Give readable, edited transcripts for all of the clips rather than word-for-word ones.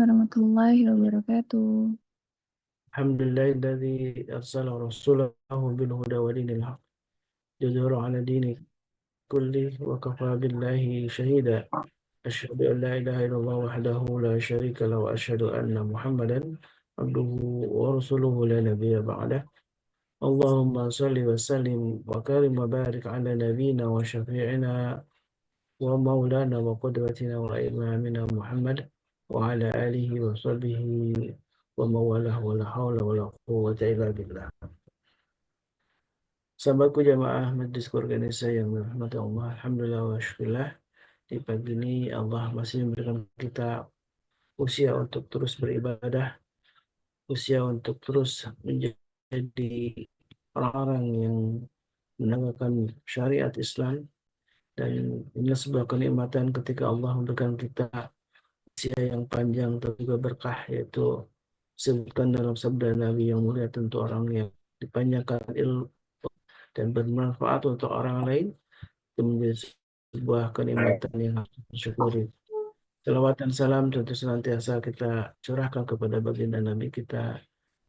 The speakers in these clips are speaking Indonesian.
warahmatullahi wabarakatuh. الحمد لله الذي أرسل رسوله بالهدى ودين الحق يظهر على دين كله وكفى بالله شهيدا أشهد أن لا إله إلا الله وحده لا شريك له وأشهد أن محمدا عبده ورسوله لا نبي بعده اللهم صل وسلم وكرم وبارك على نبينا وشفيعنا ومولانا وقدوتنا وإمامنا محمد وعلى آله وصحبه ومن والاه ولا حول ولا قوة إلا بالله. Sahabatku jamaah Majlis Keluarga Indonesia yang dirahmati Allah, Alhamdulillah wa syukurillah. Di pagi ini Allah masih memberikan kita usia untuk terus beribadah, usia untuk terus menjadi orang-orang yang menegakkan syariat Islam, dan ini sebuah kenikmatan ketika Allah memberikan kita usia yang panjang dan juga berkah, yaitu disebutkan dalam sabda Nabi yang mulia, tentu orang yang dipanjangkan ilmu dan bermanfaat untuk orang lain itu menjadi sebuah kenikmatan yang harus disyukuri. Salawat dan salam tentu senantiasa kita curahkan kepada baginda Nabi kita,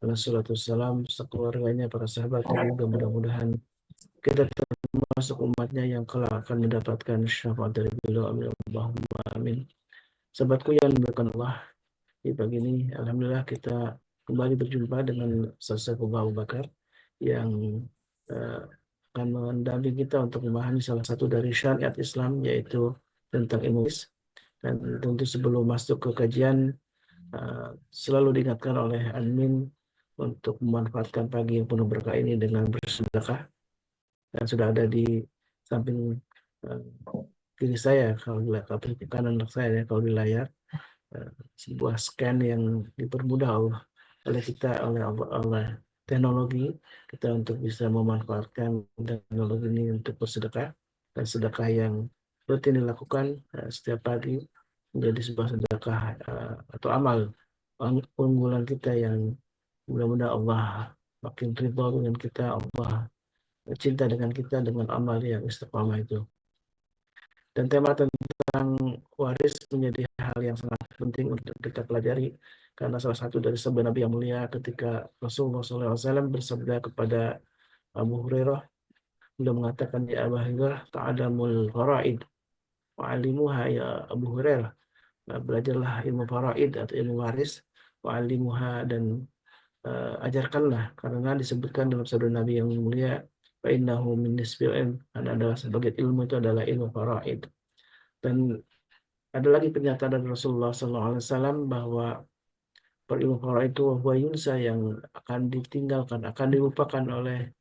alaihi salam, sekeluarganya, para sahabatnya juga. Mudah-mudahan kita termasuk umatnya yang kelak akan mendapatkan syafaat dari beliau. Amin Allahumma amin. Sahabatku yang dimuliakan Allah, di pagi ini alhamdulillah kita kembali berjumpa dengan Ustaz Abu Bakar yang eh, akan mendampingi kita untuk memahami salah satu dari syariat Islam, yaitu tentang ilmu hadis. Dan tentu sebelum masuk ke kajian, selalu diingatkan oleh admin untuk memanfaatkan pagi yang penuh berkah ini dengan bersedekah. Dan sudah ada di samping eh, kiri saya, kalau di kanan saya ya, kalau di layar, eh, sebuah scan yang dipermudah oleh kita, oleh teknologi kita, untuk bisa memanfaatkan teknologi ini untuk bersedekah. Dan sedekah yang rutin dilakukan setiap pagi menjadi sebuah sedekah atau amal unggulan kita, yang mudah-mudahan Allah makin ridha dengan kita, Allah cinta dengan kita dengan amal yang istiqamah itu. Dan tema tentang waris menjadi hal yang sangat penting untuk kita pelajari, karena salah satu dari sabda Nabi yang mulia ketika Rasulullah SAW bersabda kepada Abu Hurairah, beliau mengatakan, ya Abu Hurairah, ta'adamul faraid wa'alimuha, ya Abu Hurairah, belajarlah ilmu faraid atau ilmu waris, wa'alimuha, dan ajarkanlah, karena disebutkan dalam sabda Nabi yang mulia, fa'innahu min nisbil ilm, karena adalah sebagian ilmu itu adalah ilmu faraid. Dan ada lagi pernyataan dari Rasulullah SAW bahwa berilmu faraid itu huwa yunsa, yang akan ditinggalkan, akan dilupakan oleh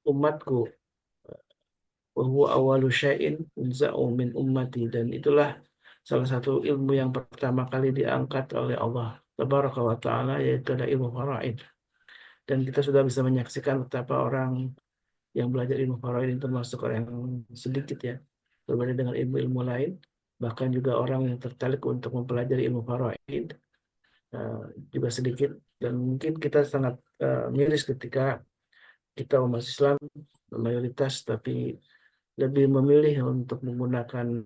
umatku, wa huwa awalu syai'in unza'u min ummati, dan itulah salah satu ilmu yang pertama kali diangkat oleh Allah Tabaraka wa Ta'ala, yaitu adalah ilmu faraid. Dan kita sudah bisa menyaksikan betapa orang yang belajar ilmu faraid itu termasuk orang yang sedikit ya, berbeda dengan ilmu-ilmu lain. Bahkan juga orang yang tertarik untuk mempelajari ilmu faraid eh, juga sedikit. Dan mungkin kita sangat miris ketika kita umat Islam mayoritas tapi lebih memilih untuk menggunakan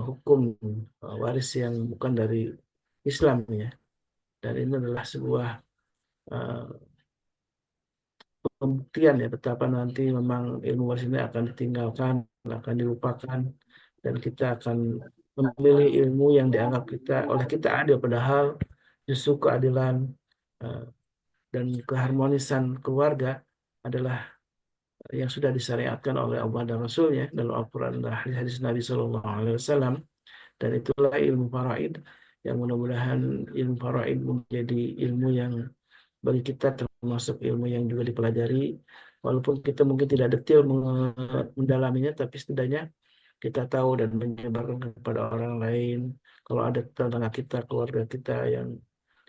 hukum waris yang bukan dari Islam ya. Dan ini adalah sebuah eh, pembuktian ya, betapa nanti memang ilmu waris ini akan ditinggalkan, akan dilupakan, dan kita akan memilih ilmu yang dianggap oleh kita adil, padahal justru keadilan eh, dan keharmonisan keluarga adalah yang sudah disyariatkan oleh Allah dan Rasulnya dalam Al-Quran dan hadis-hadis Nabi Shallallahu Alaihi Wasallam. Dan itulah ilmu faraid, yang mudah-mudahan ilmu faraid menjadi ilmu yang bagi kita termasuk ilmu yang juga dipelajari, walaupun kita mungkin tidak detail mendalaminya, tapi setidaknya kita tahu dan menyebarkan kepada orang lain. Kalau ada tetangga kita, keluarga kita yang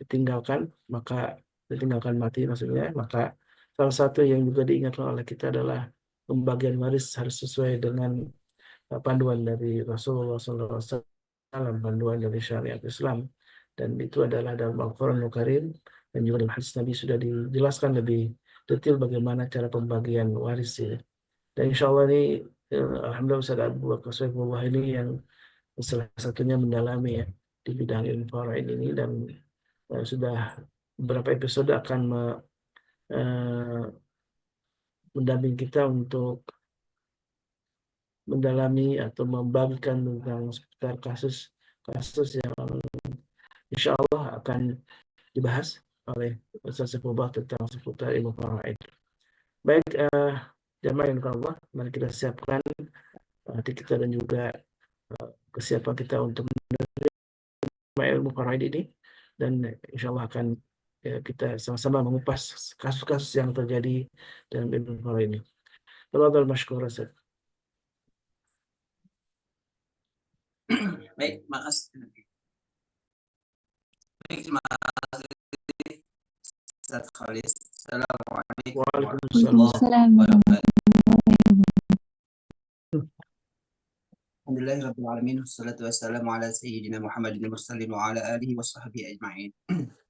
ditinggalkan, maka ditinggalkan mati maksudnya, maka salah satu yang juga diingatkan oleh kita adalah pembagian waris harus sesuai dengan panduan dari Rasulullah SAW, panduan dari syariat Islam. Dan itu adalah dalam Al-Quranul Karim, dan juga dalam hadis Nabi sudah dijelaskan lebih detail bagaimana cara pembagian waris ini. Dan insya Allah ini, Alhamdulillah Ustaz Abu Bakar Saifullah ini yang salah satunya mendalami ya. di bidang ilmu faraid ini, dan sudah beberapa episode akan eh, mendamping kita untuk mendalami atau membagikan tentang seputar kasus-kasus yang insya Allah akan dibahas oleh Ustaz Sefubah tentang seputar ilmu faraid. Baik, jamaah yang Allah, mari kita siapkan hati kita dan juga kesiapan kita untuk menerima ilmu faraid ini, dan insya Allah akan kita sama-sama mengupas kasus-kasus yang terjadi dalam ilmu faraid ini. Tafadhal masykur Ustaz. Baik, makasih. Baik, terima kasih Ustaz Khalis. Assalamualaikum Waalaikumsalam. warahmatullahi wabarakatuh. Alhamdulillahirrahmanirrahim. Wassalatu wassalamu ala sayyidina Muhammadin mursalin wa ala alihi wa sahbihi ajma'in.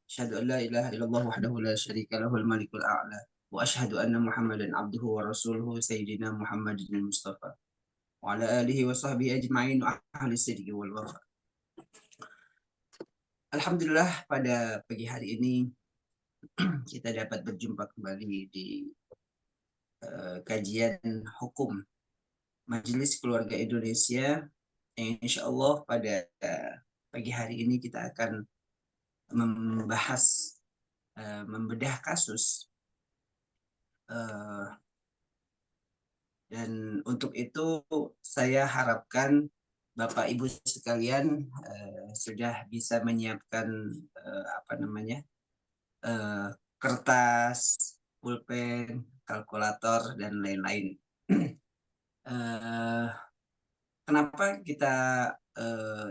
Asyhadu an la ilaha illallah wahdahu la syarika lahul malikul a'la. Wa asyhadu anna Muhammadan abduhu wa rasuluhu sayyidina Muhammadin mustafa. Wa ala alihi wa sahbihi ajma'in wa ahli sidqi wal wafa. Alhamdulillah, pada pagi hari ini kita dapat berjumpa kembali di kajian hukum Majelis Keluarga Indonesia, yang insya Allah pada pagi hari ini kita akan membahas, membedah kasus, dan untuk itu saya harapkan Bapak Ibu sekalian sudah bisa menyiapkan kertas, pulpen, kalkulator, dan lain-lain. Kenapa kita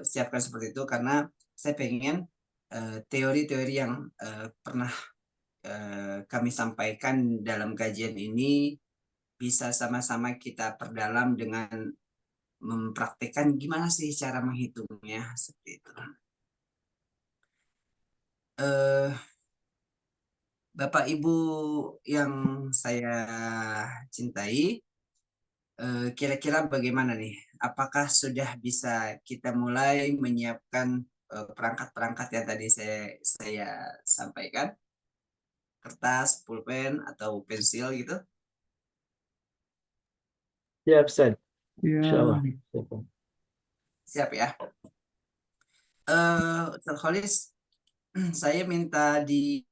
siapkan seperti itu? Karena saya pengen teori-teori yang pernah kami sampaikan dalam kajian ini bisa sama-sama kita perdalam dengan mempraktekkan gimana sih cara menghitungnya, seperti itu. Bapak Ibu yang saya cintai, kira-kira bagaimana nih? Apakah sudah bisa kita mulai menyiapkan perangkat-perangkat yang tadi saya sampaikan? Kertas, pulpen, atau pensil gitu? Ya, Ustaz. Ya, Insya Allah. Siap ya. Ustaz Khalis, saya minta di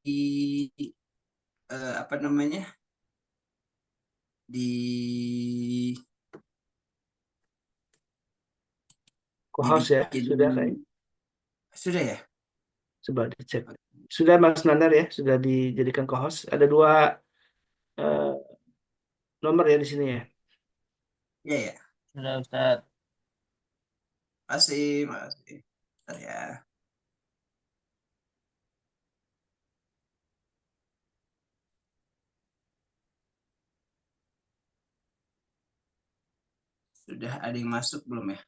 Kohos ya, sudah kayak. Sudah ya? Coba dicek. Sudah Mas Nandar ya, sudah dijadikan kohos. Ada 2 nomor ya di sini ya. Iya ya. Sudah Ustaz. Makasih. Bentar ya. Sudah ada yang masuk belum ya?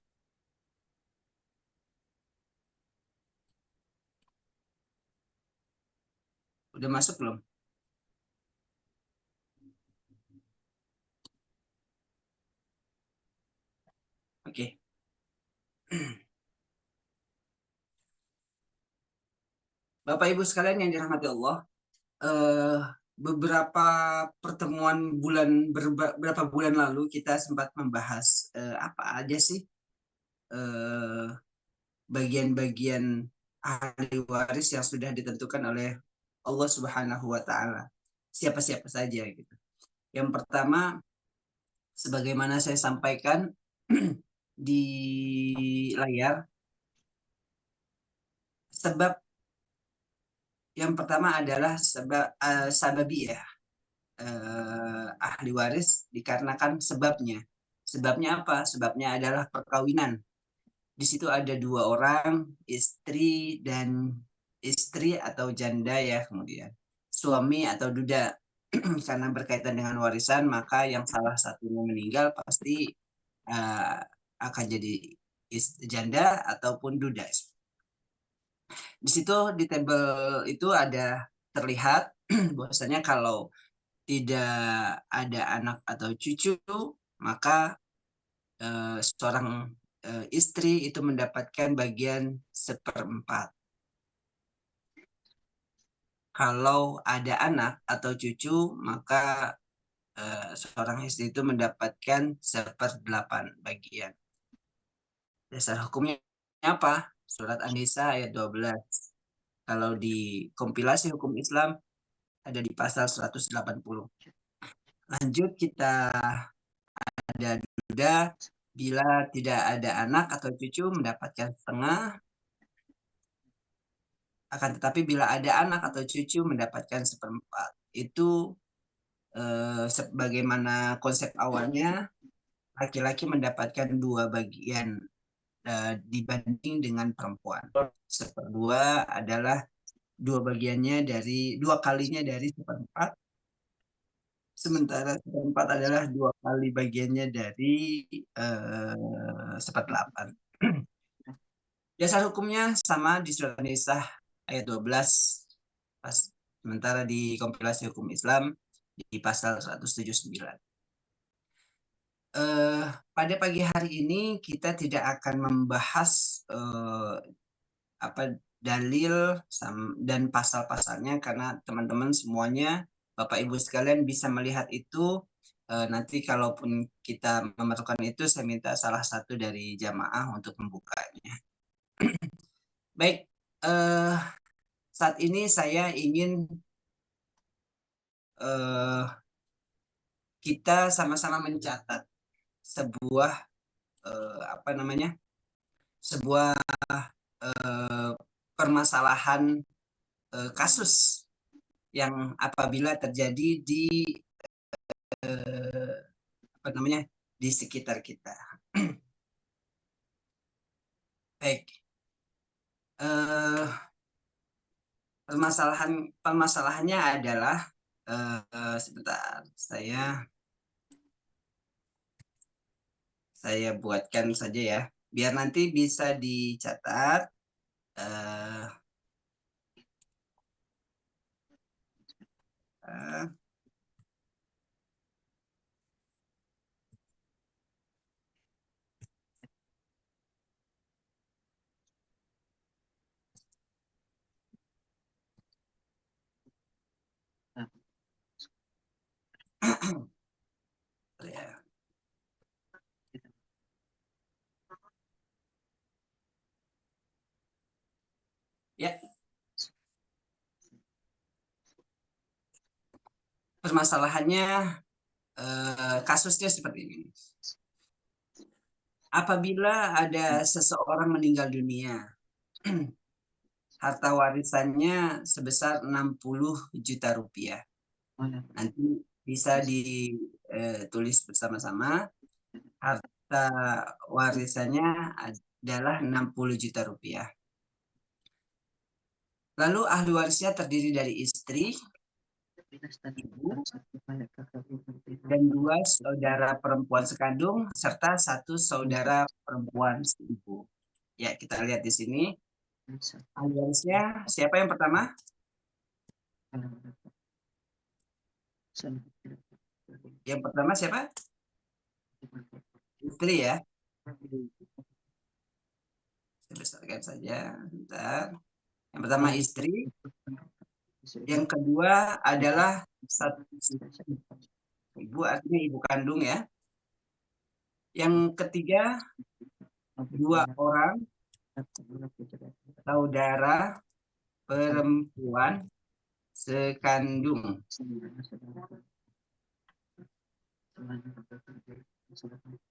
Udah masuk belum? Oke. Bapak Ibu sekalian yang dirahmati Allah, beberapa pertemuan beberapa bulan lalu kita sempat membahas apa aja sih bagian-bagian ahli waris yang sudah ditentukan oleh Allah Subhanahu wa Ta'ala. Siapa-siapa saja gitu. Yang pertama, sebagaimana saya sampaikan di layar, sebab yang pertama adalah sababiyah, ahli waris dikarenakan sebabnya. Sebabnya apa? Sebabnya adalah perkawinan. Di situ ada 2 orang, istri dan istri atau janda ya, kemudian suami atau duda. Karena berkaitan dengan warisan, maka yang salah satunya meninggal pasti akan jadi janda ataupun duda. Di situ di tabel itu ada terlihat bahwasanya kalau tidak ada anak atau cucu, maka seorang istri itu mendapatkan bagian 1/4. Kalau ada anak atau cucu, maka seorang istri itu mendapatkan 1/8 bagian. Dasar hukumnya apa? Surat An-Nisa ayat 12. Kalau di kompilasi hukum Islam ada di pasal 180. Lanjut, kita ada duda bila tidak ada anak atau cucu mendapatkan setengah. Akan tetapi bila ada anak atau cucu mendapatkan 1/4. Itu sebagaimana konsep awalnya, laki-laki mendapatkan 2 bagian dibanding dengan perempuan. 1/2 adalah 2 bagiannya dari 2 kalinya dari 1/4. Sementara 1/4 adalah 2 kali bagiannya dari 1/8. Dasar hukumnya sama di surat An-Nisa ayat 12. Sementara di kompilasi hukum Islam di pasal 179. Pada pagi hari ini kita tidak akan membahas dalil dan pasal-pasalnya, karena teman-teman semuanya, Bapak Ibu sekalian, bisa melihat itu. Nanti kalaupun kita memerlukan itu, saya minta salah satu dari jamaah untuk membukanya. Baik, saat ini saya ingin kita sama-sama mencatat sebuah sebuah permasalahan kasus yang apabila terjadi di di sekitar kita. Baik, permasalahannya adalah sebentar, saya buatkan saja ya, biar nanti bisa dicatat. Ya, permasalahannya, kasusnya seperti ini. Apabila ada seseorang meninggal dunia, harta warisannya sebesar 60 juta rupiah. Nanti bisa ditulis bersama-sama. Harta warisannya adalah 60 juta rupiah. Lalu ahli warisnya terdiri dari istri, ibu, dan 2 saudara perempuan sekandung, serta 1 saudara perempuan seibu. Ya, kita lihat di sini. Ahli warisnya siapa yang pertama? Yang pertama siapa? Istri ya. Saya besarkan saja. Bentar. Yang pertama istri. Yang kedua adalah 1 ibu, artinya ibu kandung ya. Yang ketiga 2 orang saudara perempuan sekandung.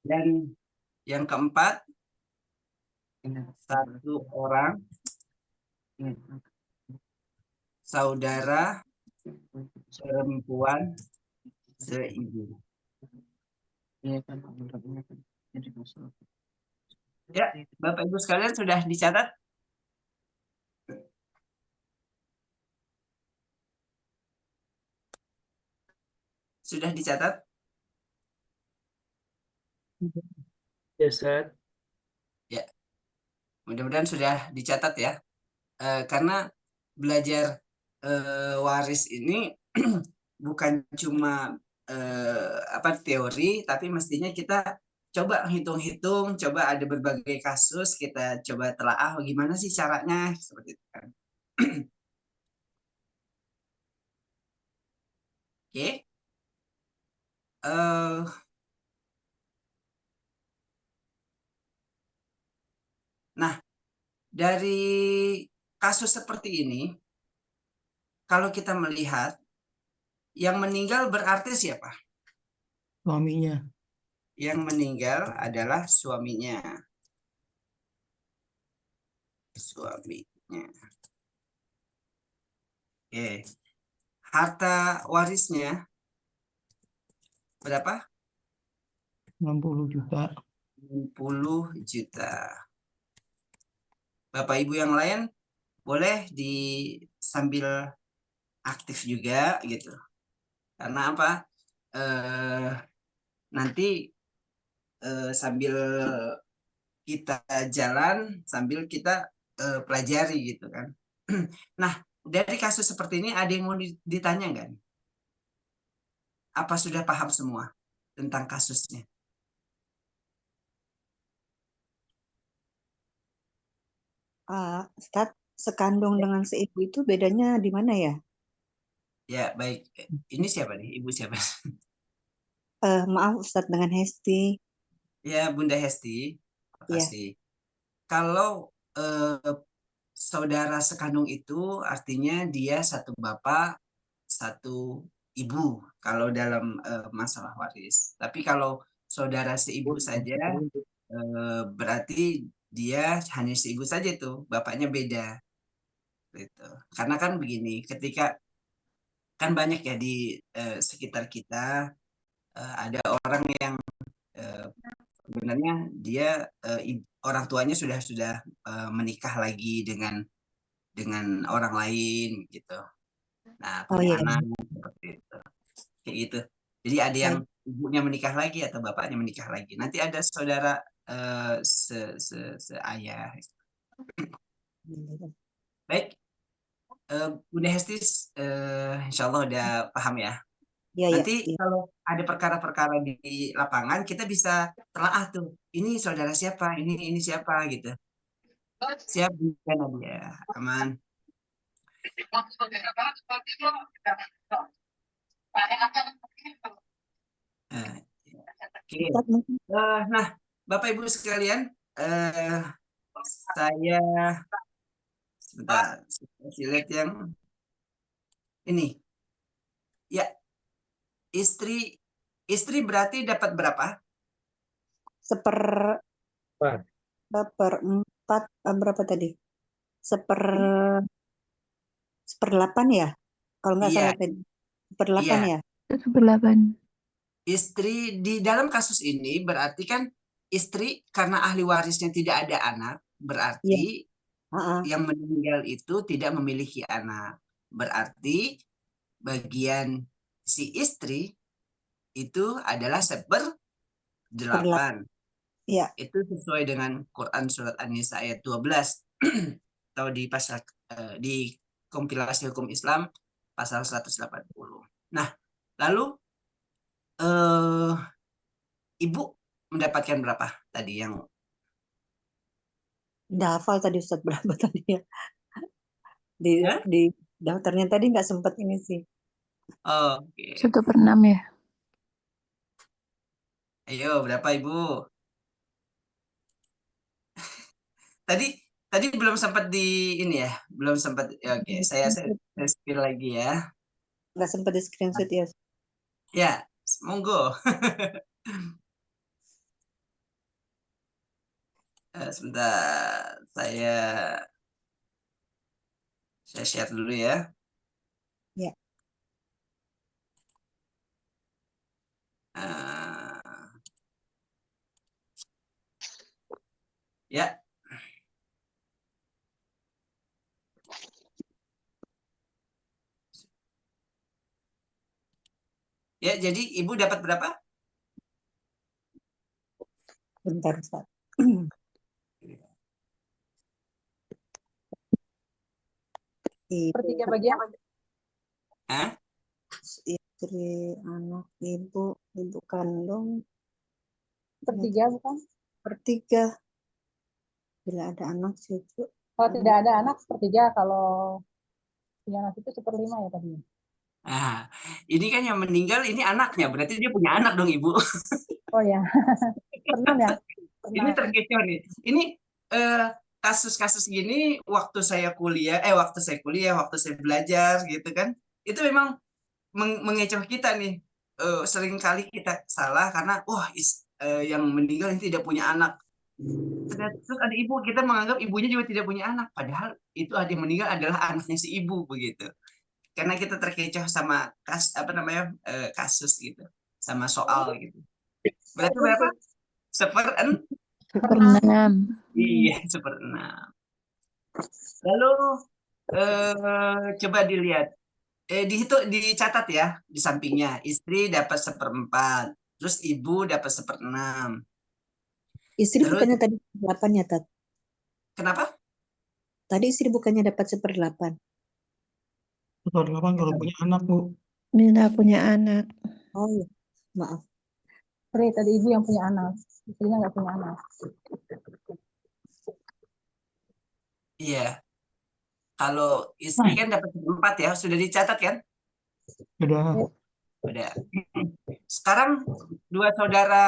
Dan yang keempat 1 orang saudara perempuan seibu. Ya, Bapak Ibu sekalian, sudah dicatat? Sudah dicatat? Ya, Ustaz. Ya, mudah-mudahan sudah dicatat ya. Karena belajar waris ini bukan cuma teori, tapi mestinya kita coba hitung-hitung, coba ada berbagai kasus, kita coba telaah gimana sih caranya, seperti itu kan. Oke. Eh, nah, dari kasus seperti ini, kalau kita melihat, yang meninggal berarti siapa? Suaminya. Yang meninggal adalah suaminya. Suaminya. Oke. Harta warisnya berapa? 60 juta. 60 juta. Bapak Ibu yang lain boleh di sambil aktif juga gitu. Karena apa? Eh, nanti sambil kita jalan, sambil kita pelajari gitu kan. Nah, dari kasus seperti ini ada yang mau ditanya nggak? Apa sudah paham semua tentang kasusnya? Ustaz, sekandung dengan seibu itu bedanya di mana ya? Ya, baik. Ini siapa nih? Ibu siapa? Maaf Ustaz, dengan Hesti. Ya, Bunda Hesti. Terima Ya. kasih. Kalau saudara sekandung itu artinya dia satu bapak, satu ibu kalau dalam masalah waris. Tapi kalau saudara seibu saja berarti dia hanya seibu saja tuh, bapaknya beda. Gitu. Karena kan begini, ketika kan banyak ya di sekitar kita ada orang yang sebenarnya dia orang tuanya sudah menikah lagi dengan orang lain gitu. Nah, Oh punya iya. anak seperti itu. Kayak gitu. Jadi ada yang Baik. ibunya menikah lagi atau bapaknya menikah lagi. Nanti ada saudara seayah. Baik, Bunda Hestis, insya Allah udah paham ya. Iya, iya, Nanti iya. kalau ada perkara-perkara di lapangan, kita bisa telaah tuh. Ini saudara siapa? Ini siapa gitu. Siap, Bunda Nadia. Aman. Eh, Oke. Ustaz, mungkin Nah, Bapak Ibu sekalian, saya sebentar, saya lihat yang ini. Ya, istri istri berarti dapat berapa? seper seperempat berapa tadi? Seper seperdelapan ya? Kalau nggak Iya, salah tadi. Seperdelapan iya. ya? 1/8. Istri di dalam kasus ini berarti kan istri karena ahli warisnya tidak ada anak, Iya. berarti Heeh. yang meninggal itu tidak memiliki anak. Berarti bagian si istri itu adalah Seperdelapan. 1/8. Iya. Itu sesuai dengan Quran surat An-Nisa ayat 12 atau di pasal di kompilasi hukum Islam pasal 180. Nah, lalu ibu mendapatkan berapa tadi yang Udah hafal tadi Ustaz berapa tadi ya? Di ya? di daftarnya tadi nggak sempat ini sih. Oke. 1/6 ya. Ayo, berapa ibu? Tadi tadi belum sempat di ini ya, belum sempat. Ya, oke, saya spill lagi ya. Nggak sempat di screenshot ya. Ya, monggo. Sebentar, saya share dulu ya. Ya. Eh, ya, ya. Jadi ibu dapat berapa? Bentar Ustaz. Sepertiga bagian. Hah? Istri, anak, ibu kandung Sepertiga bukan? Sepertiga. Bila ada anak cucu. Kalau tidak ada anak sepertiga, kalau punya anak itu 1/5 ya tadi. Nah, ini kan yang meninggal ini anaknya, berarti dia punya anak dong, Ibu. Oh ya, pernah ya? Ini Pernah. terkecoh nih. Ini kasus-kasus gini waktu saya kuliah, waktu saya belajar gitu kan, itu memang mengecoh kita nih. Sering kali kita salah karena yang meninggal ini tidak punya anak. Terus ada ibu, kita menganggap ibunya juga tidak punya anak, padahal itu ada yang meninggal adalah anaknya si ibu begitu. Karena kita terkecoh sama kasus gitu, sama soal gitu. Berarti berapa? 1/6? 1/6. Iya, 1/6. Lalu coba dilihat, dicatat ya di sampingnya. Istri dapat 1/4, terus ibu dapat 1/6. Istri Terus bukannya tadi 8 ya, Tat? kenapa? Tadi istri bukannya dapat 1/8. 1/8 kalau punya anak, Bu. Bila punya anak. Oh iya, maaf. Sorry, tadi ibu yang punya anak, istrinya nggak punya anak. Iya. Kalau istri kan dapat 1/4 ya, sudah dicatat kan? Sudah. Udah. Sekarang 2 saudara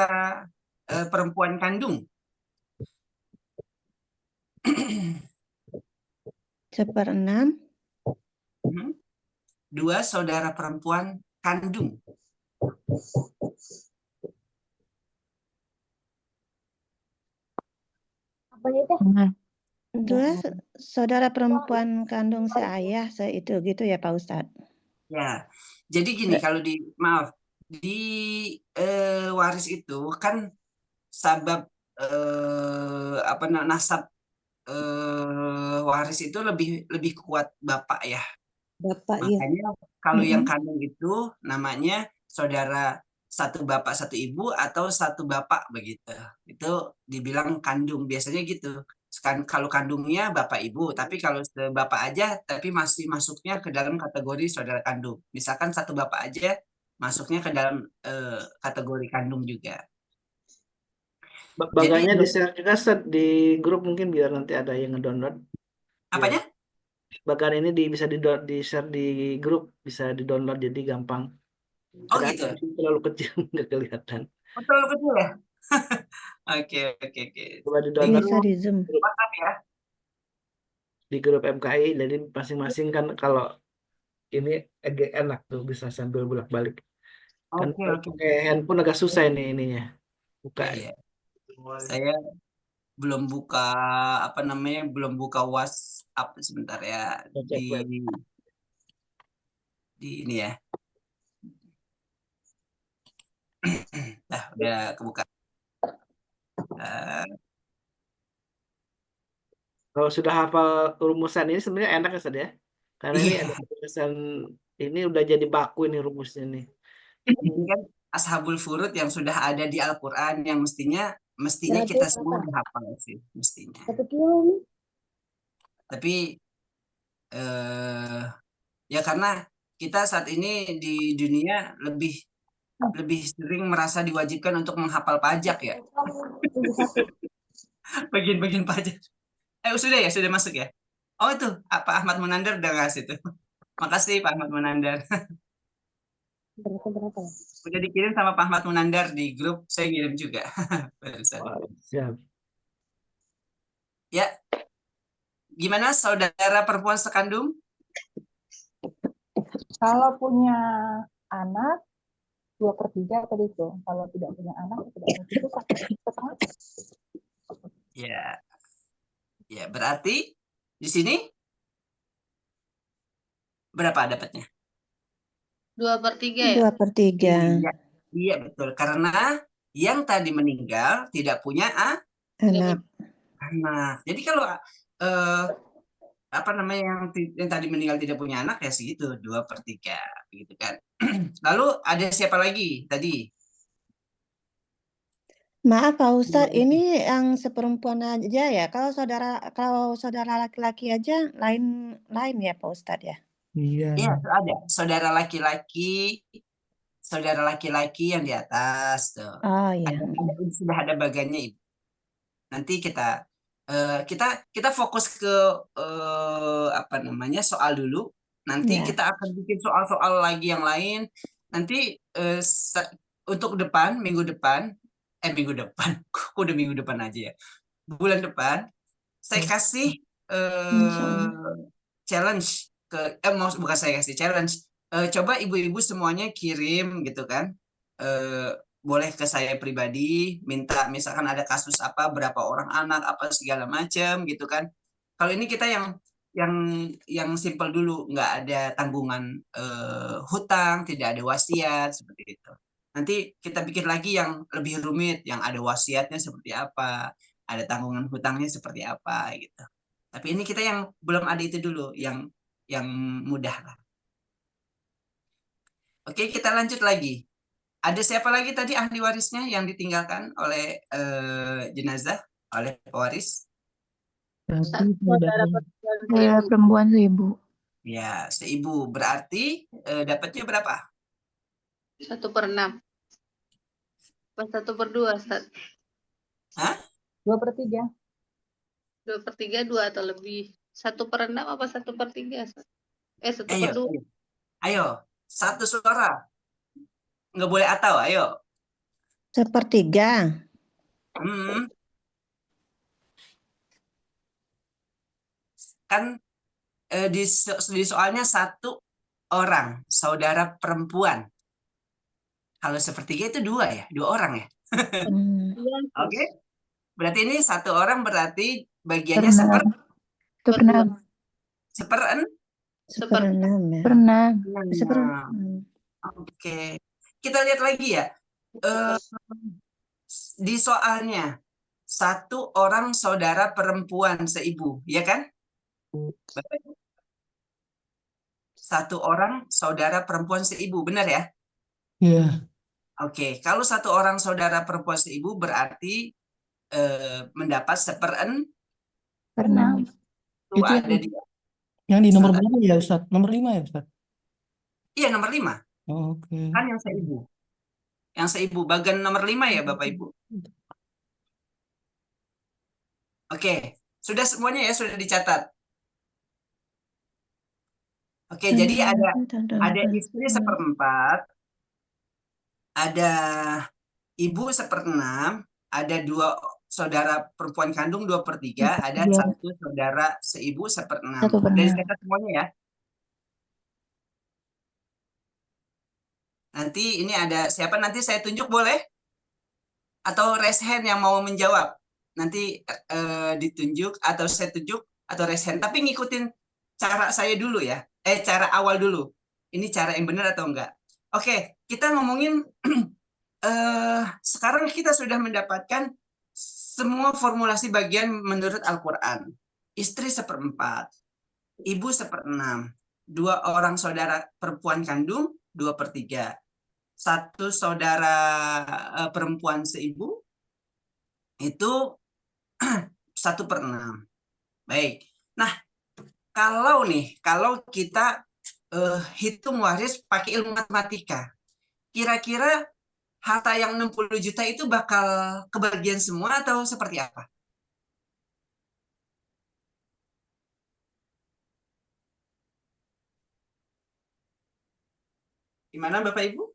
perempuan kandung. 1/6. 2 saudara perempuan kandung. Apa itu? Nah, 2 saudara perempuan kandung seayah itu gitu ya Pak Ustadz? Ya, jadi gini, kalau di waris itu kan sabab nasab waris itu lebih kuat bapak ya. Bapak ya. Makanya kalau yang kandung itu namanya saudara satu bapak satu ibu atau satu bapak begitu. Itu dibilang kandung biasanya gitu. Kalau kandungnya bapak ibu, tapi kalau bapak aja tapi masih masuknya ke dalam kategori saudara kandung. Misalkan satu bapak aja masuknya ke dalam kategori kandung juga. Baganya Jadi di-share juga Ustaz, di grup mungkin biar nanti ada yang ngedownload. apanya? Bagan ini bisa di-share di grup, bisa di-download jadi gampang. Oh Kadang gitu. terlalu kecil nggak kelihatan. Oh, terlalu kecil ya? Oke. Coba Di di-download Bisa di Zoom. WhatsApp ya. di grup MKI, jadi masing-masing kan kalau ini agak enak tuh bisa sambil bolak-balik. Kan Oke. pakai handphone agak susah ininya. Buka. Iya. Saya belum buka belum buka WhatsApp sebentar ya Cek web. di ini ya. Nah, udah kebuka. Kalau sudah hafal rumusan ini sebenarnya enak ya Ustaz ya. Karena ini Iya. ada rumusan, ini udah jadi baku ini rumusnya nih. Ini kan ashabul furud yang sudah ada di Al-Qur'an yang mestinya kita semua udah hafal sih mestinya. 1 kilo. Tapi ya karena kita saat ini di dunia lebih sering merasa diwajibkan untuk menghafal pajak ya. Bagian-bagian pajak. Sudah masuk ya. Oh itu Pak Ahmad Munandar udah ngasih tuh. Makasih Pak Ahmad Munandar. Berapa? Udah dikirim sama Pak Ahmad Munandar di grup, saya ngirim juga. Siap. Ya. Gimana saudara perempuan sekandung? Kalau punya anak 2/3 tadi itu. Kalau tidak punya anak tidak itu 1/2. Ya. Ya, berarti di sini berapa dapatnya? 2/3 ya? 2/3. Iya, betul. Karena yang tadi meninggal tidak punya Anak. Jadi kalau yang tadi meninggal tidak punya anak ya segitu 2/3 gitu kan. Lalu ada siapa lagi tadi? Maaf Pak Ustadz, ini yang seperempuan aja ya. Kalau saudara laki-laki aja lain ya Pak Ustadz ya. Iya. Iya, ada saudara laki-laki saudara laki-laki yang di atas tuh. Oh ya. Sudah ada bagiannya Ibu. Nanti kita fokus ke soal dulu. Nanti Ya. kita akan bikin soal-soal lagi yang lain. Nanti untuk minggu depan, kok udah minggu depan aja ya. Bulan depan saya kasih Insya Allah. challenge bukan saya kasih challenge. Coba ibu-ibu semuanya kirim gitu kan. Boleh ke saya pribadi, minta misalkan ada kasus apa, berapa orang anak, apa segala macam gitu kan. Kalau ini kita yang simple dulu, nggak ada tanggungan hutang, tidak ada wasiat seperti itu. Nanti kita bikin lagi yang lebih rumit, yang ada wasiatnya seperti apa, ada tanggungan hutangnya seperti apa gitu. Tapi ini kita yang belum ada itu dulu, yang mudah lah. Oke, kita lanjut lagi. Ada siapa lagi tadi ahli warisnya yang ditinggalkan oleh jenazah, oleh pewaris? Saudara perempuan Saya seibu. perempuan seibu. Ya, seibu. Berarti dapatnya berapa? 1/6. Pas 1/2, Ustaz. Hah? 2/3. 2/3, 2 atau lebih. 1/6 apa 1/3, Ustaz? 1/2. Ayo, satu suara. Nggak boleh atau, ayo. 1/3. Kan di soalnya satu orang, saudara perempuan. Kalau 1/3 itu 2 ya, 2 orang ya. Oke. Berarti ini satu orang berarti bagiannya 1/6. 1/6 ya. 1/6. Oke. Kita lihat lagi ya. Di soalnya satu orang saudara perempuan seibu, ya kan? Satu orang saudara perempuan seibu, benar ya? Iya. Oke, kalau satu orang saudara perempuan seibu berarti mendapat 1/6. Itu Itu ada di yang di nomor berapa ya Ustaz? Nomor 5 ya Ustaz? Iya, nomor 5. Oke. Kan yang seibu. Yang seibu bagian nomor 5 ya Bapak Ibu. Oke, sudah semuanya ya, sudah dicatat. Oke, jadi ada istri 1/4, ada ibu 1/6, ada 2 saudara perempuan kandung 2/3, ada 1 saudara seibu 1/6. Sudah dicatat semuanya ya. Nanti ini ada siapa, nanti saya tunjuk boleh? Atau raise hand yang mau menjawab? Nanti ditunjuk atau saya tunjuk atau raise hand. Tapi ngikutin cara saya dulu ya. Cara awal dulu. Ini cara yang benar atau enggak? Oke, kita ngomongin sekarang kita sudah mendapatkan semua formulasi bagian menurut Al-Quran. Istri 1/4, ibu 1/6, 2 orang saudara perempuan kandung 2/3, 1 saudara perempuan seibu itu 1/6. Baik. Nah, kalau kita hitung waris pakai ilmu matematika, kira-kira harta yang 60 juta itu bakal kebagian semua atau seperti apa? Gimana Bapak Ibu?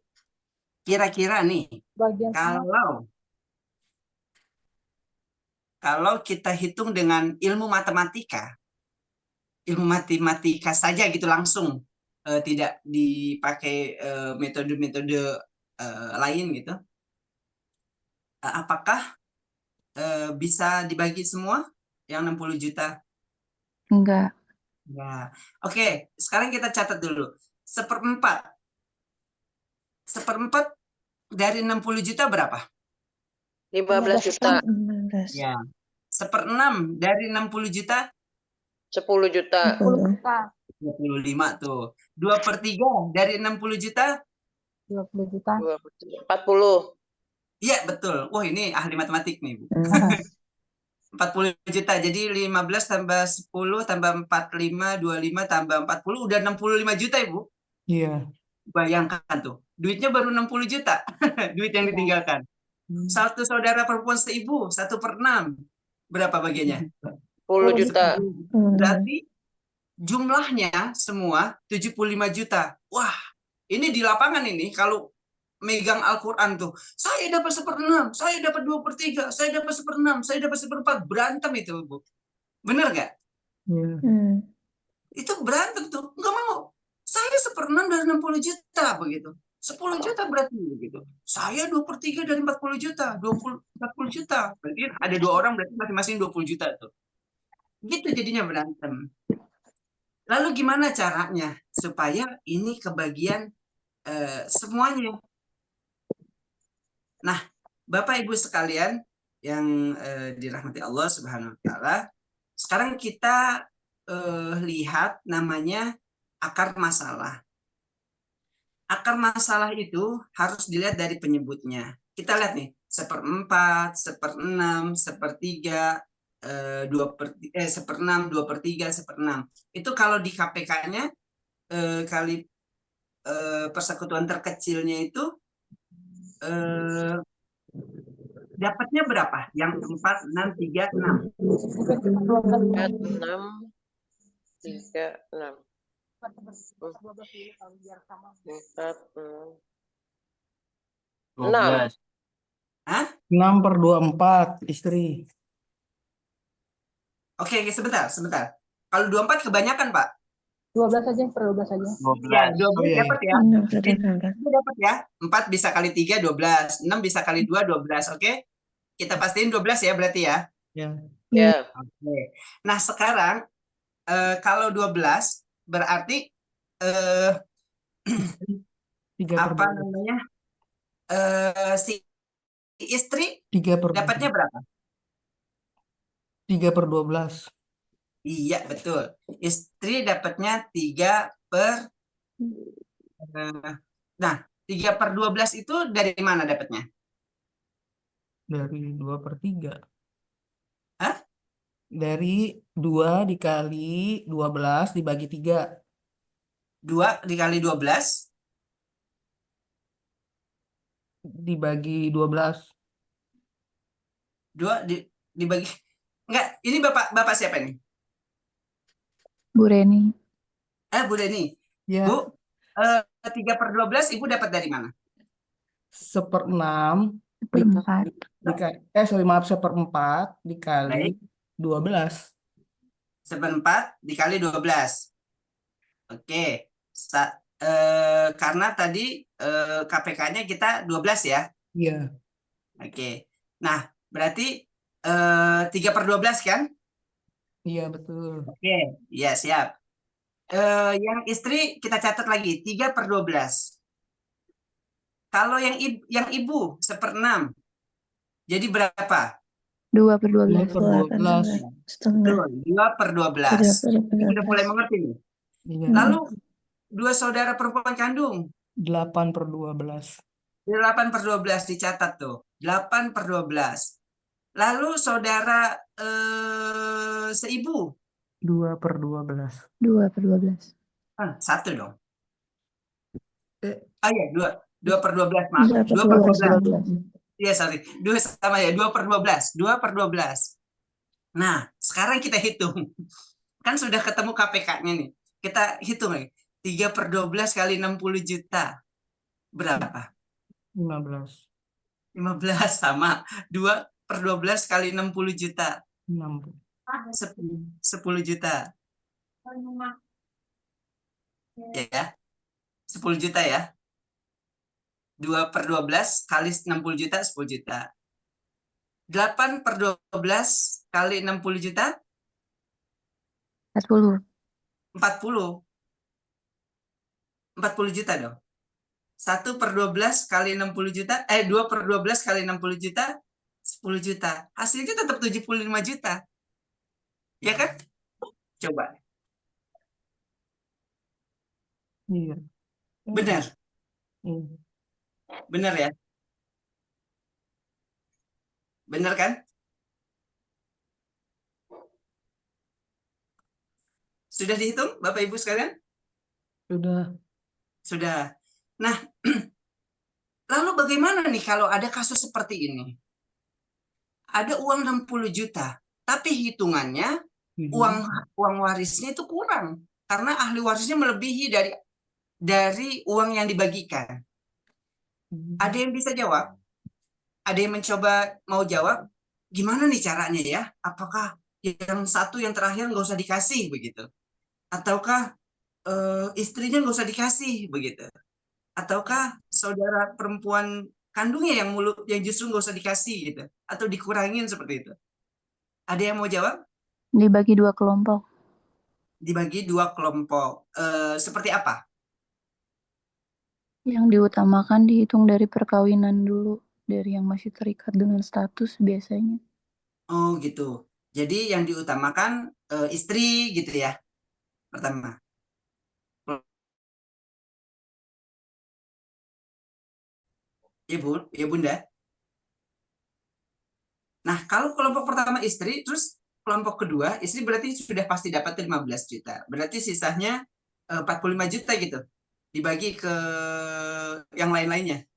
Kira-kira nih, Bagian kalau kita hitung dengan ilmu matematika saja gitu langsung, tidak dipakai metode-metode lain gitu, apakah bisa dibagi semua yang 60 juta? Enggak. Ya. Oke, sekarang kita catat dulu. 1/4 dari 60 juta berapa? 15 juta. 15. Ya. 1/6 dari 60 juta? 10 juta. 10 juta. 25 tuh. 2/3 dari 60 juta? 20 juta. 40. Iya, betul. Wah, ini ahli matematik nih, Bu. 40 juta. Jadi 15 tambah 10 tambah 45, 25 tambah 40 udah 65 juta, Ibu. Iya. Bayangkan tuh. duitnya baru 60 juta. Duit yang ditinggalkan. Satu saudara perempuan seibu, 1/6. Berapa bagiannya? 10 juta. Berarti jumlahnya semua 75 juta. Wah, ini di lapangan ini kalau megang Al-Quran tuh, saya dapat 1/6, saya dapat 2/3, saya dapat 1/6, saya dapat 1/4, berantem itu, Bu. Bener nggak? Itu berantem tuh, nggak mau. Saya 1/6 dari 60 juta begitu. 10 juta berarti begitu. Saya 2/3 dari 40 juta, 40 juta. Berarti ada 2 orang berarti masing-masing 20 juta tuh. Gitu jadinya berantem. Lalu gimana caranya supaya ini kebagian semuanya? Nah, Bapak Ibu sekalian yang dirahmati Allah Subhanahu wa taala, sekarang kita lihat namanya akar masalah. Akar masalah itu harus dilihat dari penyebutnya. Kita lihat nih, 1/4, 1/6, 1/3, 1/6, 2/3, 1/6. Itu kalau di KPK-nya kali persekutuan terkecilnya itu dapatnya berapa? Yang 4, 6, 3, 6. 4, 6, 3, 6. 4, 6. 12. Hah? 6/24 istri. Oke, sebentar. Kalau 24 kebanyakan, Pak. 12 aja, per 12 aja. Ya, 12 dapat ya. Benar. Itu dapat ya. 4 bisa kali 3, 12. 6 bisa kali 2, 12. Oke? Kita pastiin 12 ya berarti ya. Ya. Ya. Oke. Nah, sekarang kalau 12 berarti 3/12. apa namanya? Si istri 3/12. dapatnya berapa? 3/12. Iya, betul. Istri dapatnya 3 nah, 3/12 itu dari mana dapatnya? Dari 2/3. Hah? Dari 2 dikali 12 dibagi 3. 2 dikali 12 dibagi 12. 2 dibagi. Enggak, ini Bapak siapa nih? Bu Reni. Bu Deni. Ya. Bu, 3/12 Ibu dapat dari mana? 1/6 1/4. maaf 1/4 dikali Baik. 12. 1/4 dikali 12. Oke. Karena tadi KPK-nya kita 12 ya. Iya. Oke. Nah, berarti 3/12 kan? Iya, betul. Oke, ya siap. Yang istri kita catat lagi 3/12. Kalau yang ibu 1/6. Jadi berapa? 2/12. 2/12. Setengah. 2/12. Sudah mulai mengerti nih. Iya. Lalu 2 saudara perempuan kandung. 8/12. 8/12 dicatat tuh. 8/12. Lalu saudara seibu. 2/12. 2/12. 1 dong. Iya, 2/12 maaf. 2/12. Iya, sorry. 2 sama ya, 2/12. 2/12. Nah, sekarang kita hitung. Kan sudah ketemu KPK-nya nih. Kita hitung nih. 3/12 kali 60 juta. Berapa? 15. 15 sama 2/12 kali 60 juta. 60. 10 juta. Ya. 10 juta ya. 2/12 kali 60 juta, 10 juta. 8/12 kali 60 juta? 40. 40. 40 juta dong. 1/12 kali 60 juta, 2/12 kali 60 juta, 10 juta. Hasilnya tetap 75 juta. Ya kan? Coba. Iya. Benar. Benar ya? Benar kan? Sudah dihitung Bapak Ibu sekalian? Sudah. Sudah. Nah, Lalu bagaimana nih kalau ada kasus seperti ini? Ada uang 60 juta, tapi hitungannya uang warisnya itu kurang karena ahli warisnya melebihi dari uang yang dibagikan. Ada yang bisa jawab? Ada yang mencoba mau jawab? Gimana nih caranya ya? Apakah yang satu yang terakhir nggak usah dikasih begitu? Ataukah istrinya nggak usah dikasih begitu? Ataukah saudara perempuan kandungnya yang justru nggak usah dikasih gitu? Atau dikurangin seperti itu? Ada yang mau jawab? Dibagi 2 kelompok. Dibagi 2 kelompok. Seperti apa? Yang diutamakan dihitung dari perkawinan dulu, dari yang masih terikat dengan status biasanya. Oh gitu. Jadi yang diutamakan istri gitu ya, pertama. Ibu, ya Bunda. Nah, kalau kelompok pertama istri, terus kelompok kedua istri berarti sudah pasti dapat 15 juta. Berarti sisanya 45 juta gitu. Dibagi ke yang lain-lainnya.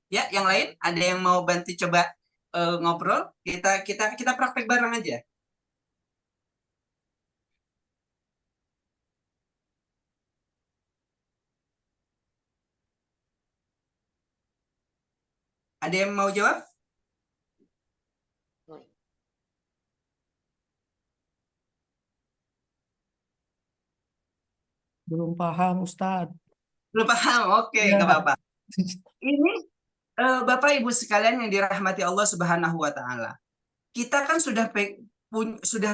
Ya, yang lain ada yang mau bantu coba ngobrol? Kita praktek bareng aja. Ada yang mau jawab? Belum paham, Ustadz. Belum paham? Oke, Ya. nggak apa-apa. Ini Bapak Ibu sekalian yang dirahmati Allah Subhanahu wa taala. Kita kan sudah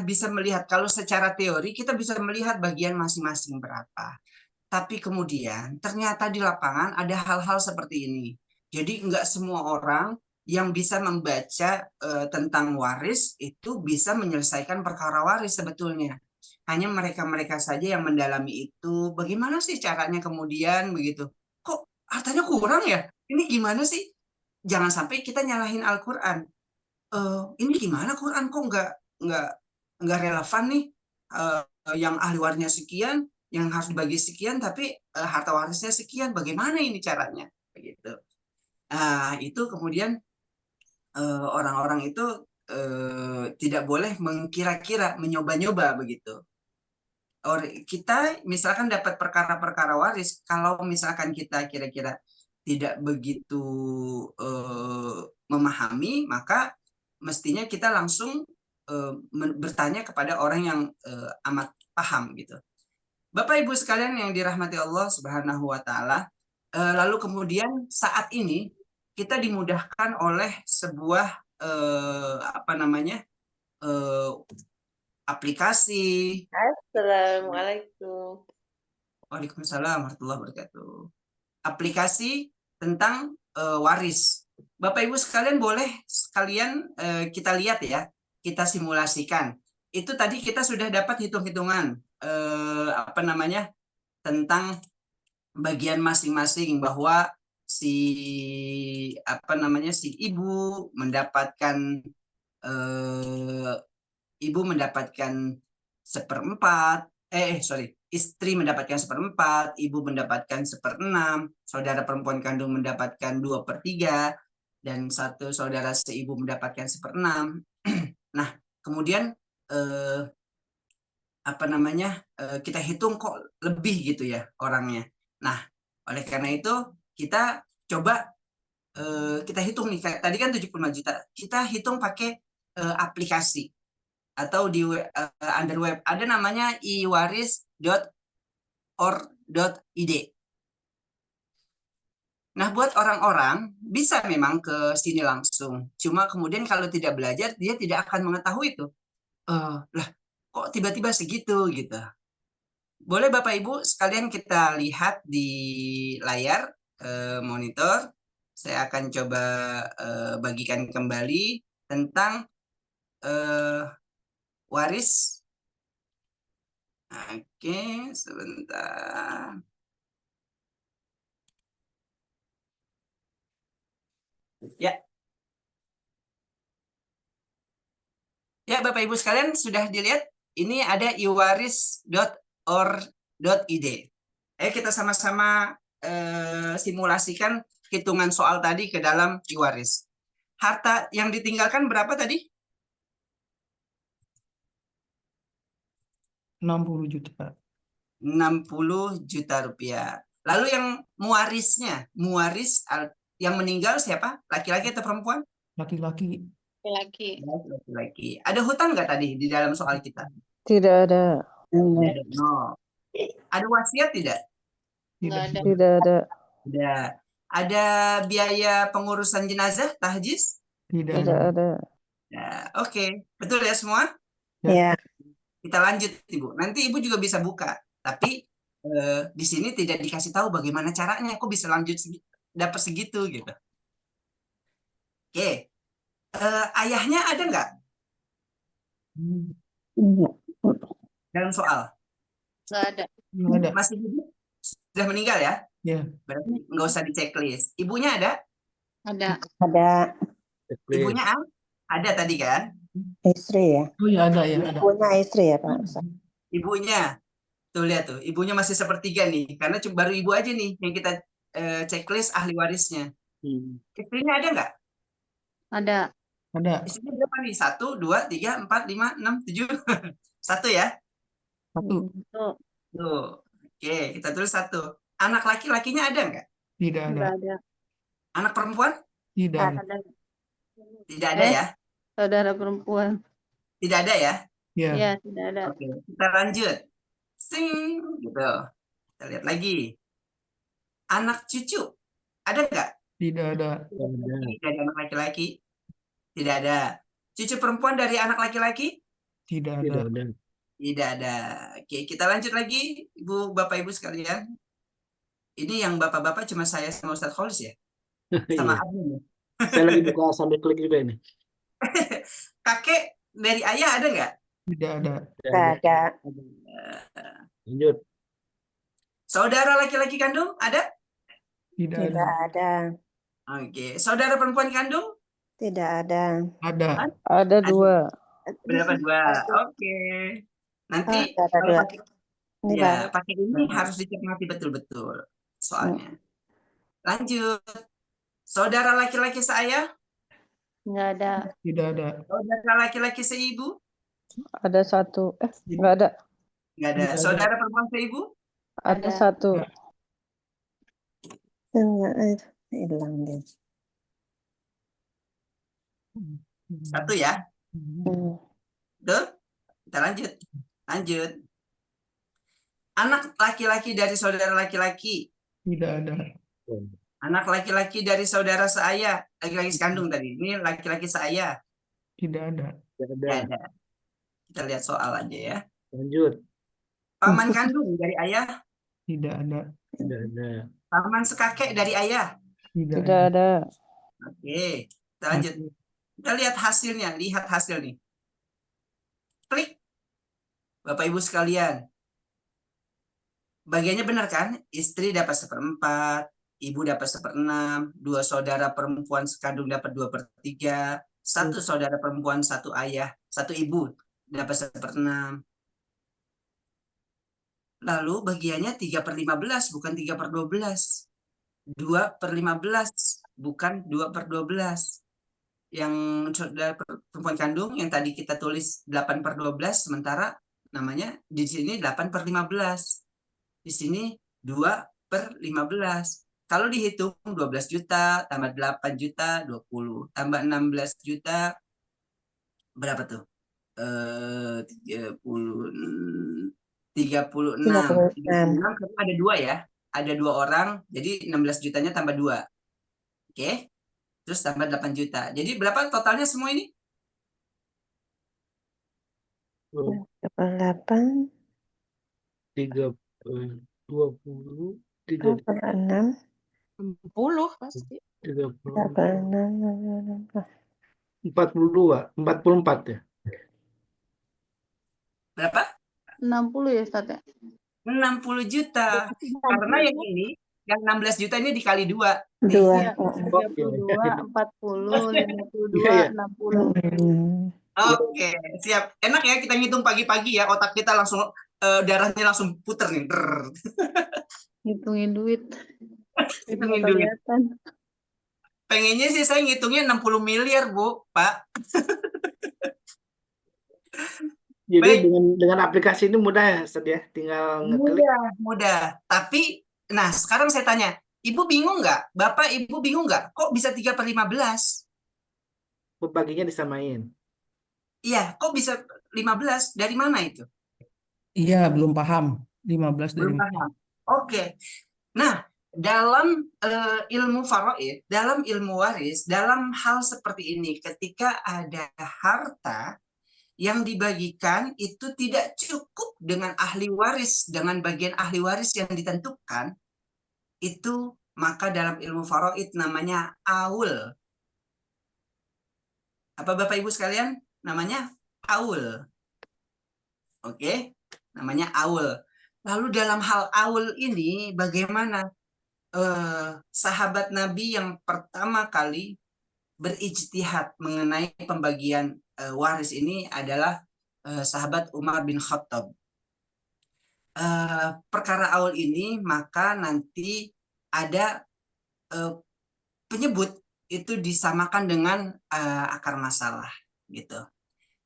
bisa melihat, kalau secara teori kita bisa melihat bagian masing-masing berapa. Tapi kemudian ternyata di lapangan ada hal-hal seperti ini. Jadi enggak semua orang yang bisa membaca tentang waris itu bisa menyelesaikan perkara waris sebetulnya. Hanya mereka-mereka saja yang mendalami itu. Bagaimana sih caranya kemudian begitu? Kok hartanya kurang ya? Ini gimana sih? Jangan sampai kita nyalahin Al-Quran. Ini gimana Quran kok nggak relevan nih, yang ahli warisnya sekian, yang harus dibagi sekian, tapi harta warisnya sekian. Bagaimana ini caranya? Begitu. Nah, itu kemudian orang-orang itu tidak boleh mengkira-kira, menyoba-nyoba begitu. Kita misalkan dapat perkara-perkara waris, kalau misalkan kita kira-kira tidak begitu memahami, maka mestinya kita langsung bertanya kepada orang yang amat paham gitu. Bapak Ibu sekalian yang dirahmati Allah Subhanahu wa taala, lalu kemudian saat ini kita dimudahkan oleh sebuah aplikasi. Assalamualaikum. Waalaikumsalam warahmatullahi wabarakatuh. Aplikasi tentang waris. Bapak Ibu sekalian boleh sekalian kita lihat ya, kita simulasikan. Itu tadi kita sudah dapat hitung-hitungan tentang bagian masing-masing, bahwa si ibu mendapatkan istri mendapatkan 1/4, ibu mendapatkan 1/6, saudara perempuan kandung mendapatkan 2/3, dan satu saudara seibu mendapatkan 1/6. Nah, kemudian kita hitung kok lebih gitu ya orangnya. Nah, oleh karena itu kita coba kita hitung nih, tadi kan 75 juta, kita hitung pakai aplikasi atau di under web ada namanya iwaris.or.id. Nah, buat orang-orang bisa memang ke sini langsung. Cuma kemudian kalau tidak belajar, dia tidak akan mengetahui itu. Lah, kok tiba-tiba segitu gitu. Boleh Bapak Ibu sekalian kita lihat di layar monitor. Saya akan coba bagikan kembali tentang waris. Oke, sebentar. Ya. Ya, Bapak Ibu sekalian sudah dilihat, ini ada iwaris.or.id. www.id. Ayo kita sama-sama simulasikan hitungan soal tadi ke dalam e-waris. Harta yang ditinggalkan berapa tadi? 60 juta. 60 juta rupiah. Lalu yang mewarisnya, yang meninggal siapa? Laki-laki atau perempuan? Laki-laki. Laki. Laki-laki. Ada hutang nggak tadi di dalam soal kita? Tidak ada. Tidak ada. No. Ada wasiat tidak? Nggak ada. Tidak ada. Tidak. Ada biaya pengurusan jenazah, tahjiz? Tidak Tidak ada. ada. Ya, oke. Betul ya semua? Ya. Kita lanjut, Ibu. Nanti Ibu juga bisa buka. Tapi di sini tidak dikasih tahu bagaimana caranya. Kok bisa lanjut dapat segitu gitu. Oke. Ayahnya ada nggak dalam soal? Nggak ada. Nggak ada. Masih hidup? Sudah meninggal ya? Ya. Berarti nggak usah di checklist. Ibunya ada? Ada. Ada Ibunya ada tadi kan? istri ya. Oh ya ada ya. Ada. Punya istri ya Pak Ustaz. Ibunya. Tuh lihat tuh. Ibunya masih sepertiga nih. Karena baru ibu aja nih yang kita checklist ahli warisnya. Istrinya ada nggak? Ada. Ada. Istrinya berapa nih? 1, 2, 3, 4, 5, 6, 7. 1 ya? 1. Tuh. Oke, kita tulis 1. Anak laki-lakinya ada nggak? Tidak ada. Nggak ada. Anak perempuan? Tidak ada. Ada. Tidak ada ya? Saudara perempuan. Tidak ada ya? Ya. Ya, tidak ada. Oke, kita lanjut. Sing, gitu. Kita lihat lagi. Anak cucu, ada nggak? Tidak ada. Dari anak laki-laki? Tidak ada. Cucu perempuan dari anak laki-laki? Tidak ada. Tidak ada. Oke, kita lanjut lagi, Ibu, Bapak, Ibu sekalian. Ini yang Bapak-Bapak cuma saya sama Ustadz Kholis ya? Sama admin. Saya lagi buka sambil klik juga ini. Kakek dari ayah ada nggak? Tidak ada. Tidak ada. Lanjut. Saudara laki-laki kandung ada? Tidak Tidak ada. ada. Oke. Saudara perempuan kandung? Tidak ada. Ada. Ada 2. Berapa? 2. Oke. Nanti Ada kalau 2. pakai, Ini ya, baru. pakai ini harus dicermati betul-betul soalnya. Lanjut. Saudara laki-laki saya? Nggak ada. Tidak ada. Saudara laki-laki seibu? Ada 1. Nggak ada. Nggak ada. Nggak ada. Saudara perempuan seibu? Ada Ada. 1. Enggak, hilang deh. 1 ya. Betul? Kita lanjut. Lanjut. Anak laki-laki dari saudara laki-laki. Tidak ada. Anak laki-laki dari saudara saya. Laki-laki sekandung tadi. Ini laki-laki saya. Tidak ada. Tidak Nggak ada. ada. Kita lihat soal aja ya. Lanjut. Paman kandung dari ayah. Tidak ada. Tidak ada. Paman sekakek dari ayah. Tidak Tidak ada. ada. Oke. Kita lanjut. Kita lihat hasilnya. Lihat hasil nih. Klik. Bapak Ibu sekalian. Bagiannya benar kan? Istri dapat 1/4, ibu dapat 1/6, 2 saudara perempuan sekandung dapat 2/3, 1 saudara perempuan, 1 ayah, 1 ibu dapat 1/6. Lalu bagiannya 3/15 bukan 3/12. 2/15 bukan 2/12. Yang saudara perempuan kandung yang tadi kita tulis 8/12, sementara namanya di sini 8/15. Di sini 2/15. Kalau dihitung 12 juta tambah 8 juta 20 tambah 16 juta berapa tuh? 36. Ada 2 ya. Ada 2 orang, jadi 16 jutanya tambah 2. Oke. Terus tambah 8 juta. Jadi berapa totalnya semua ini? 8, 20, 30, 6, 60 pasti. 30, 8, 42, 44 ya. Berapa? 60 ya, Ustaz ya? 60 juta. Karena yang ini, yang 16 juta ini dikali 2. 2. 32, 40, 52, Iya, iya. 60. Oke, siap. Enak ya kita ngitung pagi-pagi ya, otak kita langsung darahnya langsung puter nih. Brrr. Ngitungin duit. Ngitungin Nggak duit. kelihatan. Pengennya sih saya ngitungnya 60 miliar, Bu, Pak. Jadi Baik, dengan aplikasi ini mudah ya, Ustaz ya, tinggal ngeklik. mudah. Tapi, nah sekarang saya tanya, Ibu bingung nggak? Bapak, Ibu bingung nggak? Kok bisa 3/15? Pembaginya disamain. Iya, kok bisa 15? Dari mana itu? Iya, belum paham. 15 dari Belum mana? paham. Oke. Nah, dalam ilmu faraid, dalam ilmu waris, dalam hal seperti ini, ketika ada harta yang dibagikan itu tidak cukup dengan ahli waris, dengan bagian ahli waris yang ditentukan, itu maka dalam ilmu faraid namanya aul. Apa Bapak Ibu sekalian? Namanya aul. Oke, namanya aul. Lalu dalam hal aul ini bagaimana sahabat Nabi yang pertama kali berijtihad mengenai pembagian waris ini adalah sahabat Umar bin Khattab. Perkara aul ini maka nanti ada penyebut itu disamakan dengan akar masalah gitu.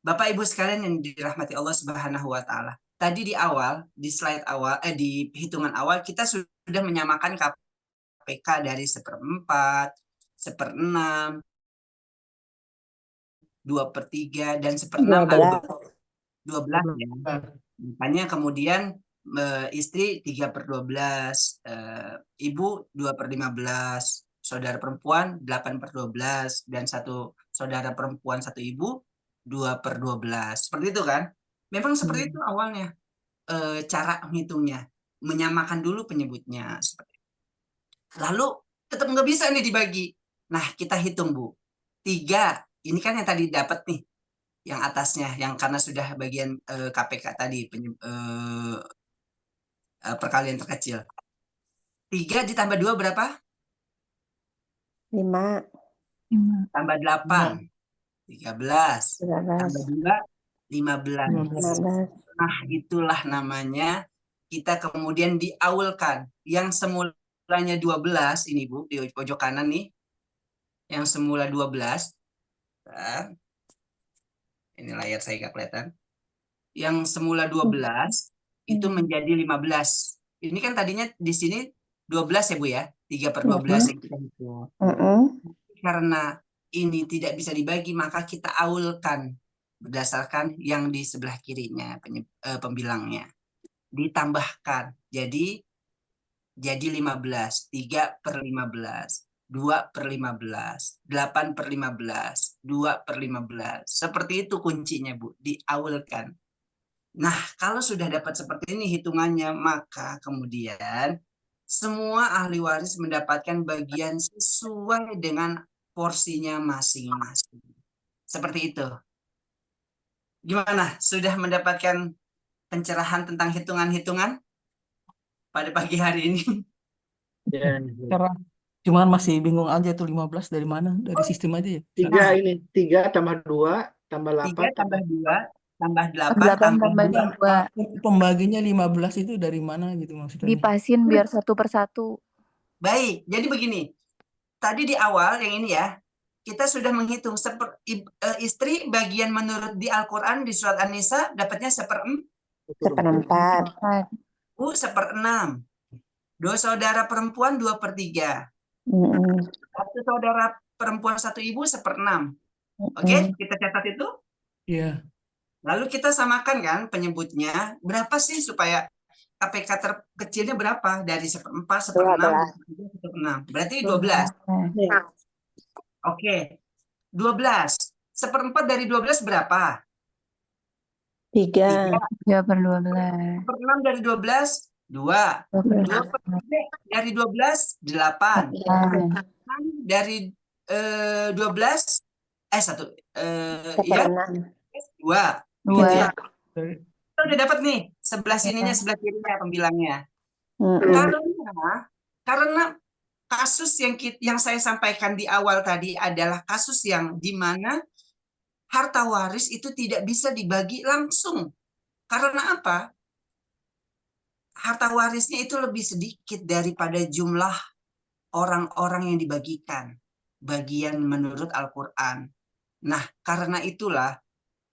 Bapak Ibu sekalian yang dirahmati Allah Subhanahu wa taala. Tadi di awal, di slide awal di hitungan awal kita sudah menyamakan KPK dari 1/4, 1/6, 2/3 dan 1/6 ada 12 ya. Makanya kemudian istri 3/12, ibu 2/15, saudara perempuan 8/12 dan satu saudara perempuan satu ibu 2/12. Seperti itu kan? Memang seperti itu awalnya cara menghitungnya, menyamakan dulu penyebutnya seperti itu. Lalu tetap nggak bisa nih dibagi. Nah kita hitung Bu, 3 ini kan yang tadi dapat nih, yang atasnya, yang karena sudah bagian KPK tadi perkalian terkecil. 3 ditambah 2 berapa? 5. Tambah 8. 13. Tambah 2, 15. Nah, itulah namanya kita kemudian diaulkan. Yang semulanya 12, ini Bu, di pojok kanan nih. Yang semula 12. Nah, ini layar saya nggak kelihatan. Yang semula 12 itu menjadi 15. Ini kan tadinya di sini 12 ya Bu ya, 3/12 yang kita hitung. Karena ini tidak bisa dibagi, maka kita aulkan berdasarkan yang di sebelah kirinya pembilangnya. Ditambahkan, jadi 15, 3/15, 2/15, 8/15, 2/15. Seperti itu kuncinya Bu, diaulkan. Nah, kalau sudah dapat seperti ini hitungannya, maka kemudian semua ahli waris mendapatkan bagian sesuai dengan porsinya masing-masing. Seperti itu. Gimana? Sudah mendapatkan pencerahan tentang hitungan-hitungan pada pagi hari ini? Ya. Cuman masih bingung aja tuh 15 dari mana? Dari sistem aja ya? 3 ini, 3 tambah 2 tambah 3 8 tambah 2 tambah 8 8 tambah tambah 2. Pembaginya 15 itu dari mana gitu maksudnya? Dipasin biar satu persatu. Baik, jadi begini. Tadi di awal yang ini ya, kita sudah menghitung istri bagian menurut di Al-Quran di surat An-Nisa dapatnya 1/4. Bu 1/6. 2 saudara perempuan 2/3. Satu saudara perempuan satu ibu 1/6. Oke, kita catat itu. Iya. Lalu kita samakan kan penyebutnya berapa sih supaya KPK terkecilnya berapa? Dari 1/4, 1/6, 1/6. Berarti 12. Oke. 12. 1/4 dari 12 berapa? 3. 3/12. 1/6 dari 12, 2. 2/3 dari 12, 8. 6 dari 12, 1. Ya, 2. 2. Kita udah dapat nih sebelah sininya, sebelah kirinya pembilangnya. Karena kasus yang saya sampaikan di awal tadi adalah kasus yang di mana harta waris itu tidak bisa dibagi langsung. Karena apa? harta warisnya itu lebih sedikit daripada jumlah orang-orang yang dibagikan, bagian menurut Al-Quran. Nah, karena itulah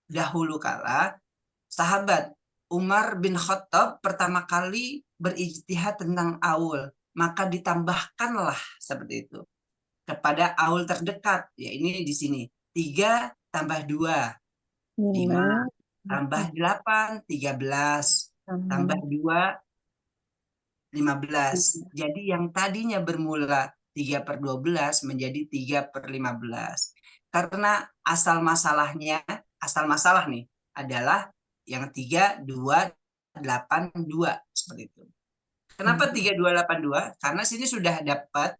dahulu kala sahabat Umar bin Khattab pertama kali berijtihad tentang aul, maka ditambahkanlah seperti itu kepada aul terdekat. Ya, ini di sini 3 tambah 2, 5, tambah 8, 13, tambah 2, 15. Jadi yang tadinya bermula 3/12 menjadi 3/15. Karena asal masalah nih adalah yang 3282 seperti itu. Kenapa 3282? Karena sini sudah dapat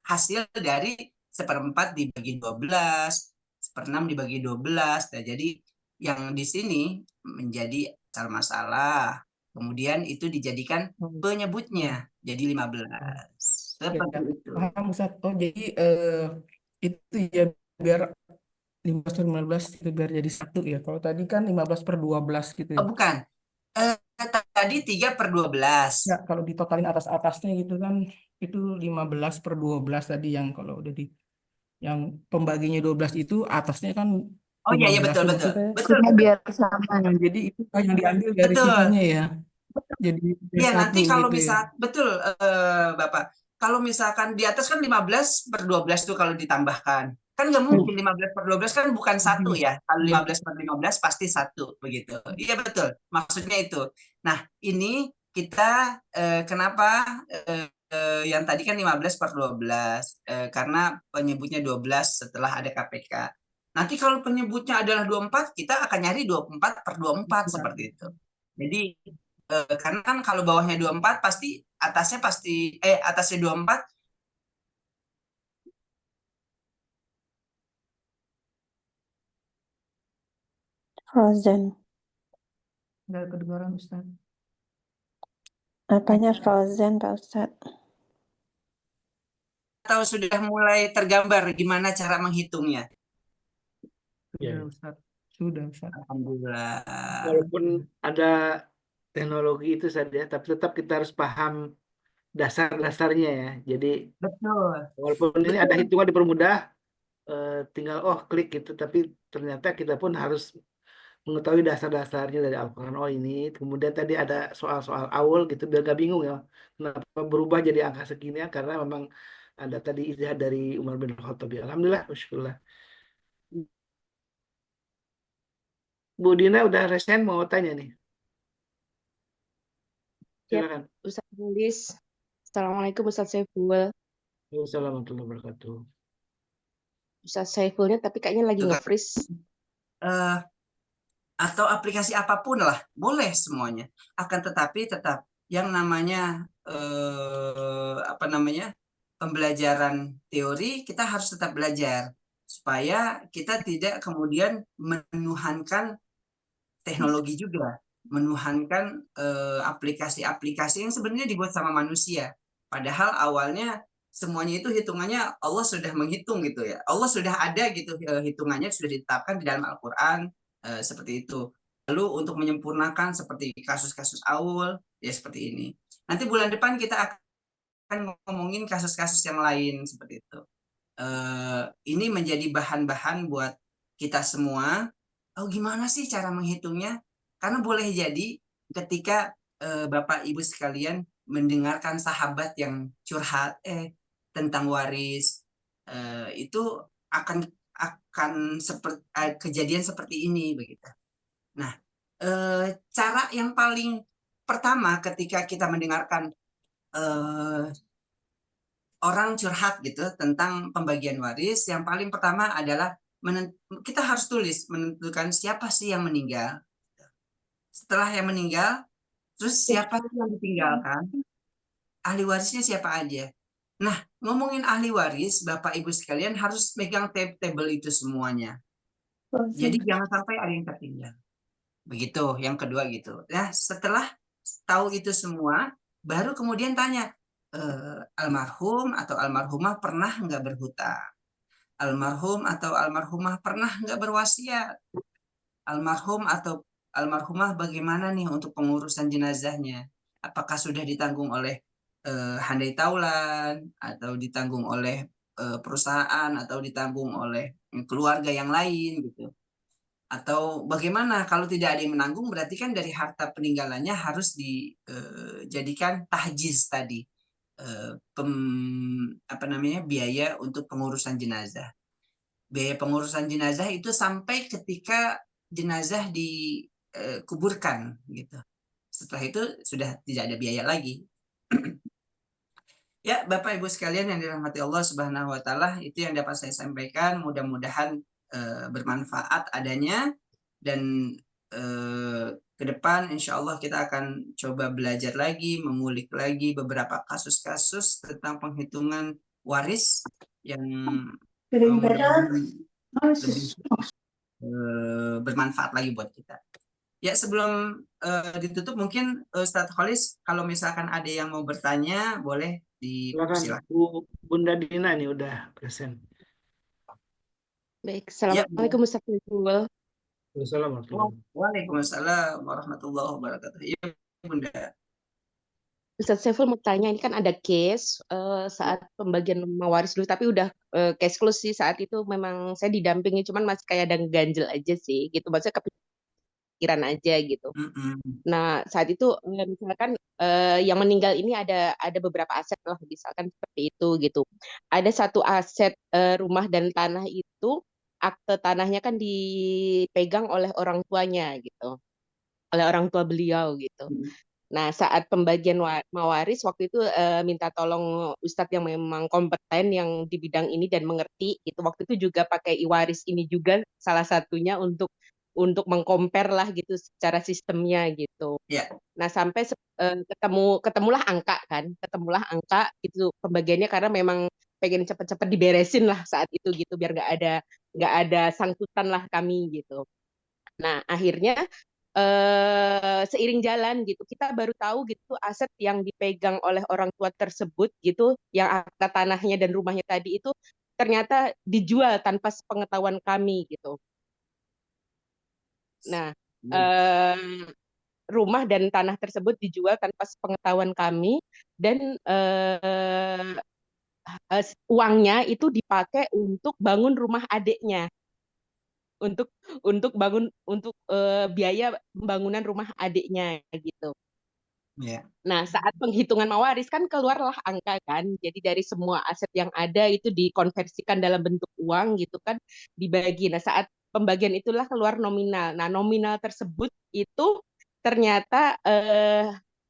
hasil dari 1/4 dibagi 12, 1/6 dibagi 12. Nah, jadi yang di sini menjadi asal masalah. Kemudian itu dijadikan penyebutnya jadi 15. Ya, Seperti itu. paham Ustaz. Oh, jadi itu ya biar 15/15 itu biar jadi 1 ya. Kalau tadi kan 15/12 gitu ya. Oh, bukan. Tadi 3/12. Ya, kalau ditotalin atas-atasnya gitu kan itu 15/12 tadi yang kalau udah yang pembaginya 12 itu atasnya kan Oh iya, 15 betul, tuh betul. maksudnya. Betul, Maksudnya betul. biar sama. Jadi itu yang diambil dari Betul. situnya ya. Jadi Iya, nanti 1 kalau gitu ya. betul Bapak. Kalau misalkan di atas kan 15/12 tuh kalau ditambahkan. Kan nggak mungkin 15/12 kan bukan 1 ya. Kalau 15/15 pasti 1 begitu. Iya betul. Maksudnya itu. Nah, ini kita kenapa yang tadi kan 15/12 karena penyebutnya 12 setelah ada KPK. Nanti kalau penyebutnya adalah 24, kita akan nyari 24/24 seperti itu. Jadi karena kan kalau bawahnya 24 pasti atasnya atasnya 24. Frozen. Nggak kedengaran Ustaz. Apanya frozen, Pak Ustadz? Atau sudah mulai tergambar gimana cara menghitungnya? Sudah Ustaz. Sudah Ustaz. Alhamdulillah. Walaupun ada teknologi itu saja, tapi tetap kita harus paham dasar-dasarnya ya. Jadi Betul. walaupun ini ada hitungan dipermudah, tinggal klik gitu, tapi ternyata kita pun harus mengetahui dasar-dasarnya dari Al-Quran. Oh ini, kemudian tadi ada soal-soal awal gitu, biar gak bingung ya. Kenapa berubah jadi angka segini ya? Karena memang ada tadi ijtihad dari Umar bin Khattab. Alhamdulillah, masyaAllah. Bu Dina udah resen mau tanya nih. Silakan. Ustaz Nulis. Assalamualaikum Ustaz Saiful. Assalamualaikum warahmatullahi wabarakatuh. Ustaz Saifulnya tapi kayaknya lagi nge-freeze. Atau aplikasi apapun lah, boleh semuanya. Akan tetapi tetap yang namanya pembelajaran teori, kita harus tetap belajar supaya kita tidak kemudian menuhankan teknologi juga, menuhankan aplikasi-aplikasi yang sebenarnya dibuat sama manusia. Padahal awalnya semuanya itu hitungannya Allah sudah menghitung gitu ya. Allah sudah ada gitu hitungannya sudah ditetapkan di dalam Al-Qur'an seperti itu. Lalu untuk menyempurnakan seperti kasus-kasus Aul ya seperti ini. Nanti bulan depan kita akan ngomongin kasus-kasus yang lain seperti itu. Ini menjadi bahan-bahan buat kita semua. Oh, gimana sih cara menghitungnya? Karena boleh jadi ketika Bapak Ibu sekalian mendengarkan sahabat yang curhat tentang waris, itu akan seperti kejadian seperti ini begitu. Nah, cara yang paling pertama ketika kita mendengarkan orang curhat gitu tentang pembagian waris, yang paling pertama adalah kita harus tulis menentukan siapa sih yang meninggal. Setelah yang meninggal, terus siapa sih yang ditinggalkan? Ahli warisnya siapa aja? Nah, ngomongin ahli waris, Bapak Ibu sekalian harus megang tabel itu semuanya. Jadi jangan sampai ada yang tertinggal. Begitu, yang kedua gitu. Nah, setelah tahu itu semua, baru kemudian tanya, almarhum atau almarhumah pernah nggak berhutang? Almarhum atau almarhumah pernah nggak berwasiat? Almarhum atau almarhumah bagaimana nih untuk pengurusan jenazahnya? Apakah sudah ditanggung oleh handai taulan atau ditanggung oleh perusahaan atau ditanggung oleh keluarga yang lain gitu? Atau bagaimana kalau tidak ada yang menanggung, berarti kan dari harta peninggalannya harus dijadikan tahjiz tadi, biaya untuk pengurusan jenazah. Biaya pengurusan jenazah itu sampai ketika jenazah dikuburkan gitu. Setelah itu sudah tidak ada biaya lagi. Ya, Bapak Ibu sekalian yang dirahmati Allah Subhanahu wa taala, itu yang dapat saya sampaikan. Mudah-mudahan bermanfaat adanya, dan ke depan insya Allah kita akan coba belajar lagi, mengulik lagi beberapa kasus-kasus tentang penghitungan waris yang mudah-mudahan lebih bermanfaat lagi buat kita. Ya, sebelum ditutup mungkin Ustadz Kholis, kalau misalkan ada yang mau bertanya boleh Silakan. dipersilakan. Bunda Dina nih udah present. Baik, Ya, Assalamualaikum Ustaz Saiful. Wassalamualaikum. Waalaikumsalam warahmatullahi wabarakatuh. Iya, Bunda. Ustaz Saiful mau tanya, ini kan ada case saat pembagian rumah waris dulu, tapi udah case close sih. Saat itu memang saya didampingi, cuman masih kayak ada ganjel aja sih, gitu. Maksudnya kepikiran aja gitu. Nah, saat itu misalkan yang meninggal ini ada beberapa aset lah, misalkan seperti itu gitu. Ada satu aset rumah dan tanah itu, akte tanahnya kan dipegang oleh orang tuanya gitu, oleh orang tua beliau gitu. Nah, saat pembagian mawaris waktu itu minta tolong Ustadz yang memang kompeten yang di bidang ini dan mengerti itu. Waktu itu juga pakai iwaris ini juga salah satunya untuk mengcompare lah gitu secara sistemnya gitu. Ya. Nah, sampai ketemulah angka itu pembagiannya, karena memang pengen cepet-cepet diberesin lah saat itu gitu, biar nggak ada sangkutan lah kami gitu. Nah, akhirnya seiring jalan gitu kita baru tahu gitu aset yang dipegang oleh orang tua tersebut gitu, yang akta tanahnya dan rumahnya tadi itu ternyata dijual tanpa sepengetahuan kami gitu. Nah, rumah dan tanah tersebut dijual tanpa sepengetahuan kami, dan uangnya itu dipakai untuk bangun rumah adiknya, untuk biaya pembangunan rumah adiknya gitu. Yeah. Nah, saat penghitungan mawaris kan keluarlah angka kan, jadi dari semua aset yang ada itu dikonversikan dalam bentuk uang gitu kan, dibagi. Nah, saat pembagian itulah keluar nominal. Nah, nominal tersebut itu ternyata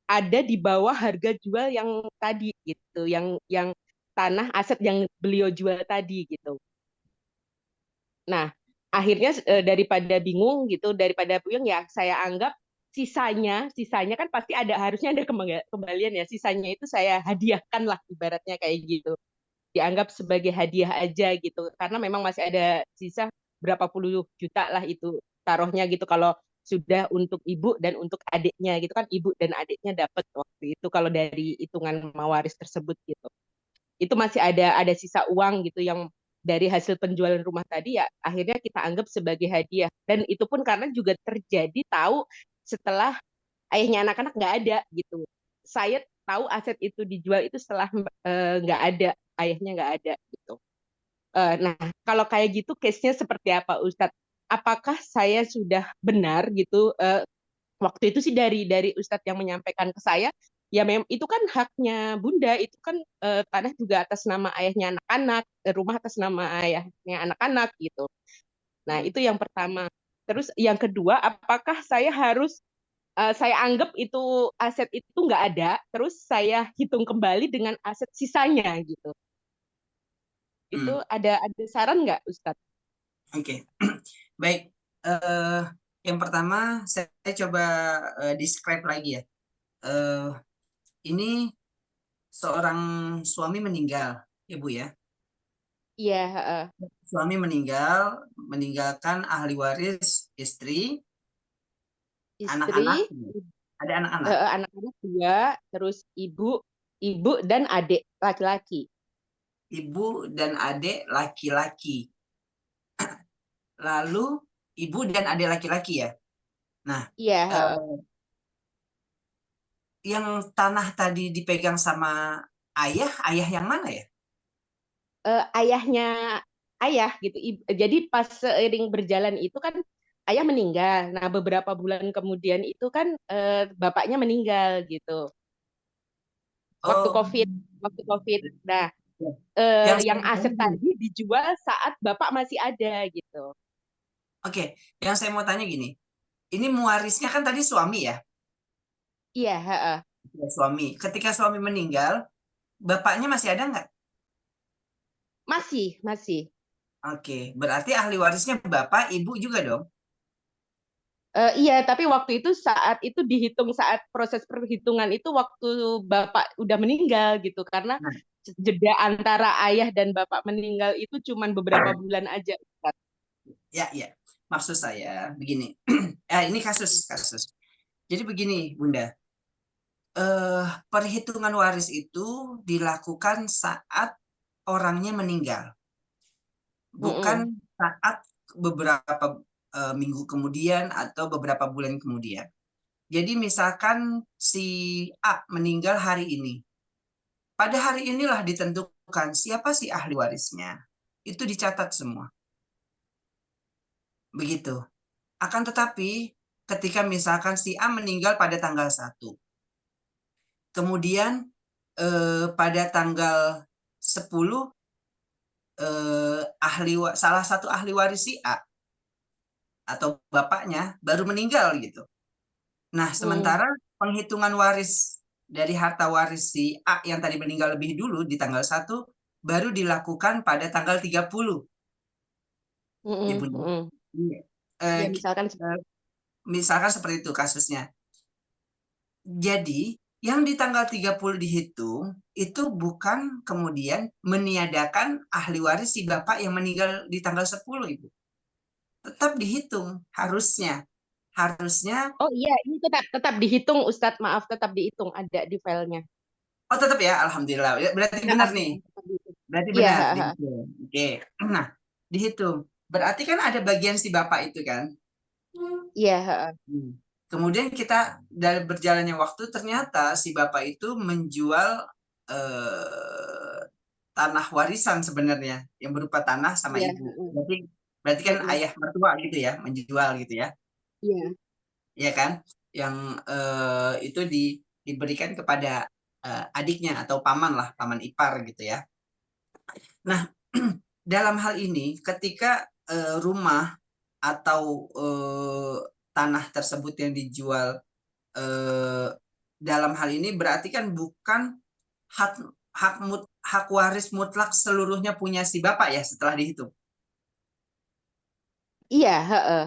ada di bawah harga jual yang tadi gitu, yang tanah aset yang beliau jual tadi gitu. Nah, akhirnya daripada bingung gitu, daripada puyeng, ya saya anggap sisanya kan pasti harusnya ada kembalian ya. Sisanya itu saya hadiahkan lah, ibaratnya kayak gitu. Dianggap sebagai hadiah aja gitu. Karena memang masih ada sisa berapa puluh juta lah itu taruhnya gitu, kalau sudah untuk ibu dan untuk adiknya gitu kan, ibu dan adiknya dapat waktu itu kalau dari hitungan mawaris tersebut gitu. Itu masih ada sisa uang gitu yang dari hasil penjualan rumah tadi, ya akhirnya kita anggap sebagai hadiah. Dan itu pun karena juga terjadi tahu setelah ayahnya anak-anak nggak ada gitu. Saya tahu aset itu dijual itu setelah nggak ada, ayahnya nggak ada gitu. Nah, kalau kayak gitu case-nya seperti apa Ustadz? Apakah saya sudah benar gitu? Waktu itu sih dari Ustadz yang menyampaikan ke saya, ya memang itu kan haknya Bunda, itu kan tanah juga atas nama ayahnya anak-anak, rumah atas nama ayahnya anak-anak gitu. Nah, itu yang pertama. Terus yang kedua, apakah saya harus saya anggap itu aset itu nggak ada, terus saya hitung kembali dengan aset sisanya gitu. Itu ada saran nggak, Ustadz? Oke. Baik. Yang pertama saya coba describe lagi ya. Ini seorang suami meninggal, Ibu ya. Iya. Suami meninggalkan ahli waris istri, anak-anak. Ada anak-anak. Anak-anak 2, terus ibu dan adik laki-laki. Ibu dan adik laki-laki. Lalu ibu dan adik laki-laki ya? Nah, Iya, heeh. yang tanah tadi dipegang sama ayah yang mana ya? Ayahnya ayah gitu. Jadi pas seiring berjalan itu kan ayah meninggal. Nah, beberapa bulan kemudian itu kan bapaknya meninggal gitu. Waktu Oh, COVID, waktu COVID. Nah, yang yang saya mau aset tanya gini. tadi dijual saat bapak masih ada gitu. Oke, yang saya mau tanya gini. Ini mewarisnya kan tadi suami ya? Iya, heeh. Ya, suami. Ketika suami meninggal, bapaknya masih ada nggak? Masih, masih. Oke, berarti ahli warisnya bapak, ibu juga dong? Iya, tapi waktu itu saat itu dihitung saat proses perhitungan itu waktu bapak udah meninggal gitu karena Nah, jeda antara ayah dan bapak meninggal itu cuman beberapa bulan aja, Ustaz. ya. Maksud saya begini. Ini kasus. Jadi begini, Bunda. Perhitungan waris itu dilakukan saat orangnya meninggal, bukan Mm-mm. saat beberapa minggu kemudian atau beberapa bulan kemudian. Jadi misalkan si A meninggal hari ini. Pada hari inilah ditentukan siapa si ahli warisnya. Itu dicatat semua. Begitu. Akan tetapi ketika misalkan si A meninggal pada tanggal 1. Kemudian pada tanggal 10 salah satu ahli waris si A atau bapaknya baru meninggal gitu. Nah, sementara penghitungan waris dari harta waris si A yang tadi meninggal lebih dulu di tanggal 1 baru dilakukan pada tanggal 30. Mm-mm. Ibu. Mm-mm. Eh, Ya, misalkan misalkan seperti itu kasusnya. Jadi, yang di tanggal 30 dihitung itu bukan kemudian meniadakan ahli waris si bapak yang meninggal di tanggal 10, Ibu. Tetap dihitung harusnya. Oh iya, ini tetap dihitung, Ustadz. Maaf, tetap dihitung, ada di filenya. Oh, tetap ya, alhamdulillah. Berarti benar nih. Berarti Iya, benar dihitung. Oke. Nah, dihitung. Berarti kan ada bagian si bapak itu kan. iya. Kemudian kita dari berjalannya waktu ternyata si bapak itu menjual tanah warisan sebenarnya yang berupa tanah sama Iya. ibu. Berarti kan ayah mertua gitu ya, menjual gitu ya. Iya. Ya kan? Yang itu diberikan kepada adiknya atau paman lah, paman ipar gitu ya. Nah, dalam hal ini ketika rumah atau tanah tersebut yang dijual dalam hal ini berarti kan bukan hak waris mutlak seluruhnya punya si bapak ya setelah dihitung. Iya, heeh.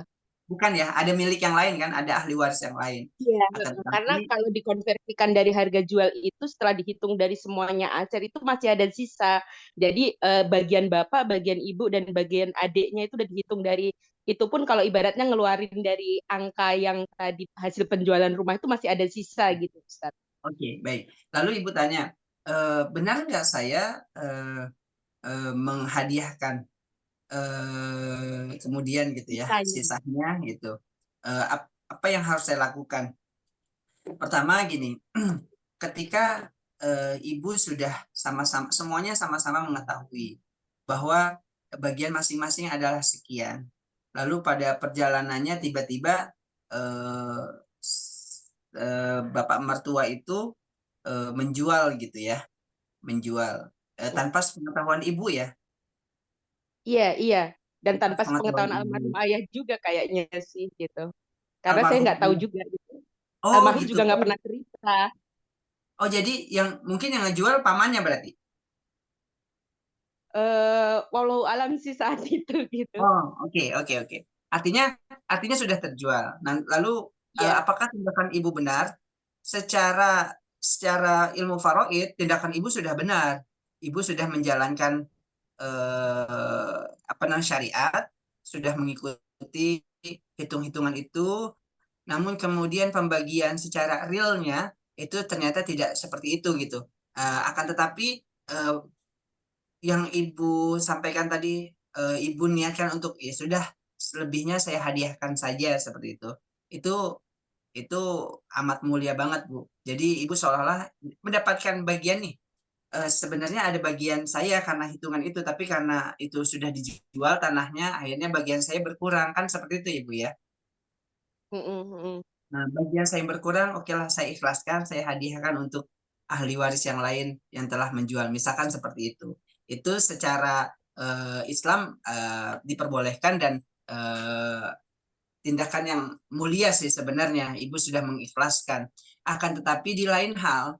Bukan ya, ada milik yang lain kan, ada ahli waris yang lain. Iya, Akan karena tetapi kalau dikonversikan dari harga jual itu setelah dihitung dari semuanya aset itu masih ada sisa. Jadi bagian bapak, bagian ibu, dan bagian adiknya itu udah dihitung dari itu pun kalau ibaratnya ngeluarin dari angka yang tadi hasil penjualan rumah itu masih ada sisa gitu, Ustaz. Oke, baik. Lalu Ibu tanya, benar nggak saya menghadiahkan kemudian gitu ya sisanya gitu? Apa yang harus saya lakukan? Pertama gini, ketika ibu sudah sama-sama semuanya sama-sama mengetahui bahwa bagian masing-masing adalah sekian, lalu pada perjalanannya tiba-tiba bapak mertua itu menjual gitu ya, menjual tanpa sepengetahuan ibu ya. Iya. Dan tanpa Pengetahuan sepengetahuan almarhum ibu. ayah juga kayaknya sih gitu. Karena saya Almarhum nggak tahu ayah. juga gitu. Oh Almarhum gitu. juga nggak pernah cerita. Oh jadi mungkin yang ngejual pamannya berarti. Walau alam sih saat itu gitu. Oh oke. Artinya sudah terjual. Nah, lalu Iya. apakah tindakan ibu benar? Secara ilmu faraid, tindakan ibu sudah benar. Ibu sudah menjalankan syariat, sudah mengikuti hitung-hitungan itu. Namun kemudian pembagian secara realnya itu ternyata tidak seperti itu gitu. Akan tetapi yang ibu sampaikan tadi, ibu niatkan untuk ya sudah selebihnya saya hadiahkan saja seperti itu. itu amat mulia banget, Bu. Jadi ibu seolah-olah mendapatkan bagian nih. Sebenarnya ada bagian saya karena hitungan itu, tapi karena itu sudah dijual tanahnya, akhirnya bagian saya berkurang, kan seperti itu Ibu ya. Nah, bagian saya yang berkurang, oke lah saya ikhlaskan, saya hadiahkan untuk ahli waris yang lain yang telah menjual, misalkan seperti itu. Itu secara Islam diperbolehkan dan tindakan yang mulia sih sebenarnya. Ibu sudah mengikhlaskan. Akan tetapi di lain hal,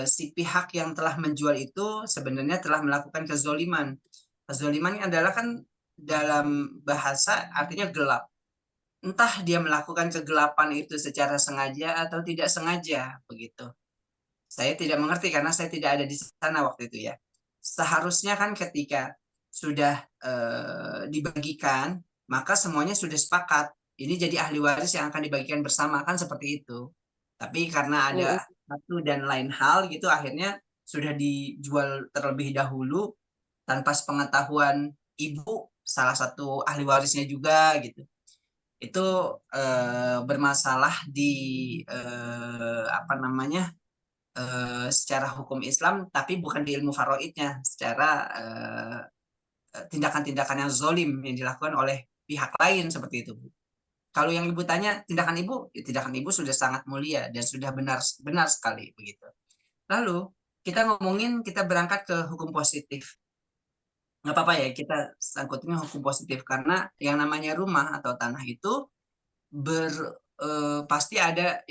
si pihak yang telah menjual itu sebenarnya telah melakukan kezoliman. Kezoliman adalah kan dalam bahasa artinya gelap. Entah dia melakukan kegelapan itu secara sengaja atau tidak sengaja, begitu. Saya tidak mengerti karena saya tidak ada di sana waktu itu ya. Seharusnya kan ketika sudah dibagikan, maka semuanya sudah sepakat. Ini jadi ahli waris yang akan dibagikan bersama, kan seperti itu. Tapi karena ada satu dan lain hal gitu, akhirnya sudah dijual terlebih dahulu tanpa sepengetahuan ibu, salah satu ahli warisnya juga gitu. Itu bermasalah di apa namanya secara hukum Islam, tapi bukan di ilmu faraidnya, secara tindakan-tindakan yang zolim yang dilakukan oleh pihak lain seperti itu. Kalau yang ibu tanya tindakan ibu, ya tindakan ibu sudah sangat mulia dan sudah benar sekali begitu. Lalu kita berangkat ke hukum positif. Nggak apa-apa ya, kita sangkutnya hukum positif karena yang namanya rumah atau tanah itu pasti ada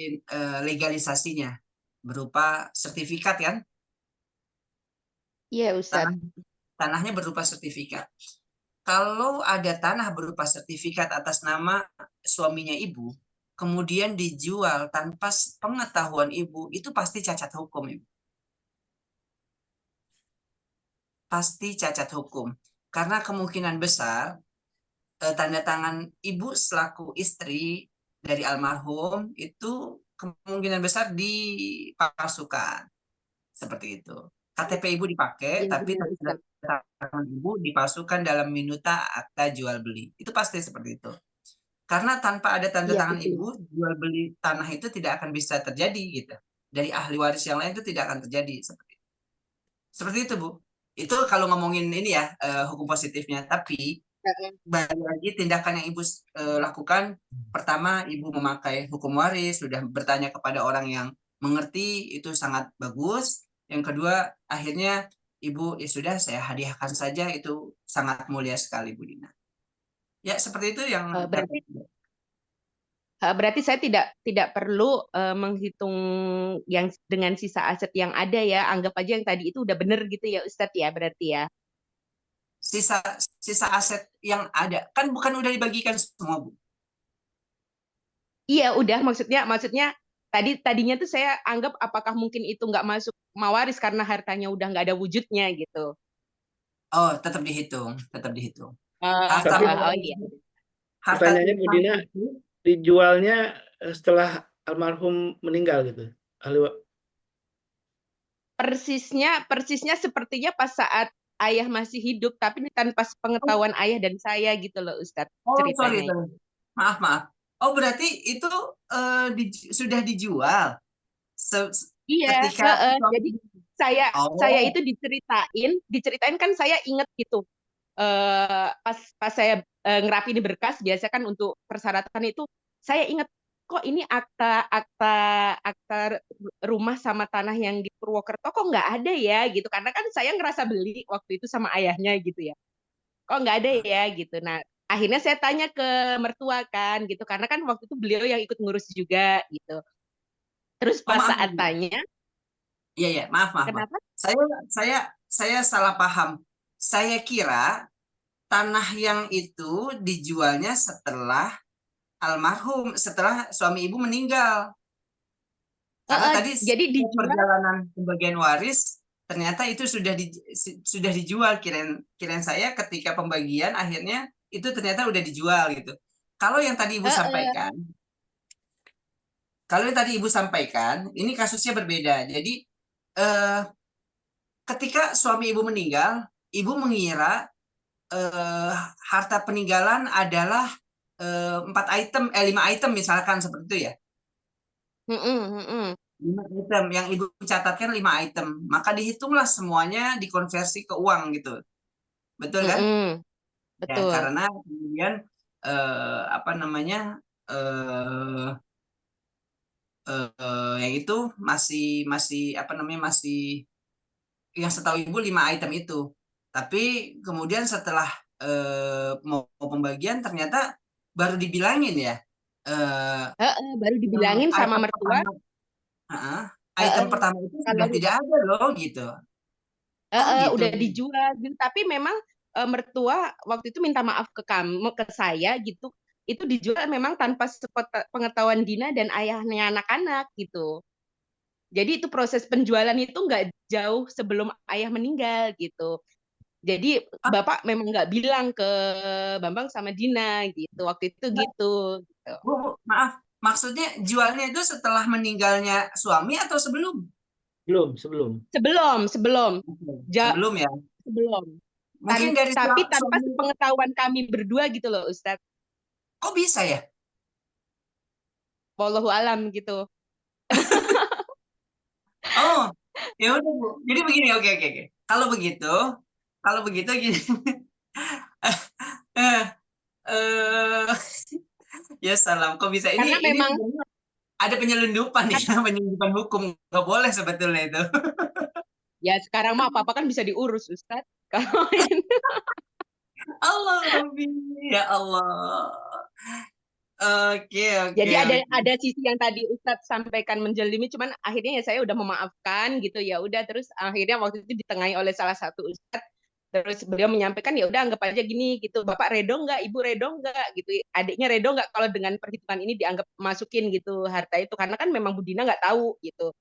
legalisasinya berupa sertifikat kan? Iya, Ustadz. Tanahnya berupa sertifikat. Kalau ada tanah berupa sertifikat atas nama suaminya ibu, kemudian dijual tanpa pengetahuan ibu, itu pasti cacat hukum, Ibu. Pasti cacat hukum. Karena kemungkinan besar tanda tangan ibu selaku istri dari almarhum itu kemungkinan besar dipalsukan. Seperti itu. KTP ibu dipakai, tapi tanda tangan ibu dipalsukan dalam minuta akta jual beli. Itu pasti seperti itu. Karena tanpa ada tanda tangan ibu, jual beli tanah itu tidak akan bisa terjadi gitu. Dari ahli waris yang lain itu tidak akan terjadi seperti itu. Seperti itu, Bu. Itu kalau ngomongin ini ya hukum positifnya, tapi balik lagi tindakan yang ibu lakukan, pertama ibu memakai hukum waris, sudah bertanya kepada orang yang mengerti, itu sangat bagus. Yang kedua, akhirnya ibu ya sudah saya hadiahkan saja, itu sangat mulia sekali Bu Dina. Ya seperti itu yang berarti saya tidak perlu menghitung yang dengan sisa aset yang ada ya. Anggap aja yang tadi itu udah bener gitu ya Ustadz ya, berarti ya. Sisa aset yang ada kan bukan udah dibagikan semua, Bu? Iya, udah maksudnya tadinya tuh saya anggap apakah mungkin itu nggak masuk mawaris karena hartanya udah nggak ada wujudnya gitu. Oh, tetap dihitung. Tapi iya. Pertanyaannya Bu Dina, dijualnya setelah almarhum meninggal gitu? Persisnya sepertinya pas saat ayah masih hidup, tapi tanpa pengetahuan ayah dan saya gitu loh Ustadz ceritanya. Sorry. Maaf. Oh, berarti itu sudah dijual? Iya, jadi saya itu diceritain kan saya inget gitu. Pas saya ngerapiin berkas, biasa kan untuk persyaratan itu saya inget kok ini akta rumah sama tanah yang di Purwokerto kok nggak ada ya gitu, karena kan saya ngerasa beli waktu itu sama ayahnya gitu ya, kok nggak ada ya gitu. Nah akhirnya saya tanya ke mertua kan gitu, karena kan waktu itu beliau yang ikut ngurus juga gitu. Terus pas saat tanya, iya maaf. Kenapa? Saya salah paham. Saya kira tanah yang itu dijualnya setelah almarhum, setelah suami ibu meninggal. Karena tadi jadi di perjalanan pembagian waris ternyata itu sudah dijual. Kirain saya ketika pembagian akhirnya itu ternyata udah dijual gitu. Kalau yang tadi ibu sampaikan, ini kasusnya berbeda. Jadi ketika suami ibu meninggal, ibu mengira harta peninggalan adalah 5 item misalkan seperti itu ya. 5 item yang Ibu catatkan 5 item, maka dihitunglah semuanya dikonversi ke uang gitu. Betul kan? Ya, Betul. karena kemudian apa namanya? Yang itu masih apa namanya? Masih yang setahu Ibu 5 item itu. Tapi kemudian setelah mau pembagian ternyata baru dibilangin ya. Baru dibilangin sama Item mertua. Item pertama itu sudah Kalau tidak ada loh gitu. Gitu. udah dijual gitu. Tapi memang mertua waktu itu minta maaf ke kamu, ke saya gitu. Itu dijual memang tanpa pengetahuan Dina dan ayahnya anak-anak gitu. Jadi itu proses penjualan itu nggak jauh sebelum ayah meninggal gitu. Jadi Bapak memang nggak bilang ke Bambang sama Dina gitu. Waktu itu gitu. Bu, maaf. Maksudnya jualnya itu setelah meninggalnya suami atau sebelum? Sebelum. Sebelum. Sebelum ya? Sebelum. Mungkin dari tapi tanpa suami. sepengetahuan kami berdua gitu loh, Ustadz. Kok bisa ya? Wallahu alam gitu. Oh, ya udah Bu. Jadi begini, oke. Kalau begitu gini. Ya salam, kok bisa Karena ini memang ada penyelundupan nih, penyelundupan hukum, nggak boleh sebetulnya itu. Ya sekarang mah apa-apa kan bisa diurus, Ustadz. Kalau ini. Allah Rabbi, ya Allah. Oke. Jadi ada sisi yang tadi Ustadz sampaikan menjelimi, cuman akhirnya ya saya udah memaafkan gitu ya udah, terus akhirnya waktu itu ditengahi oleh salah satu Ustadz, terus beliau menyampaikan ya udah anggap aja gini gitu, Bapak redo nggak, Ibu redo nggak gitu, adiknya redo nggak kalau dengan perhitungan ini dianggap masukin gitu harta itu, karena kan memang Budina nggak tahu gitu.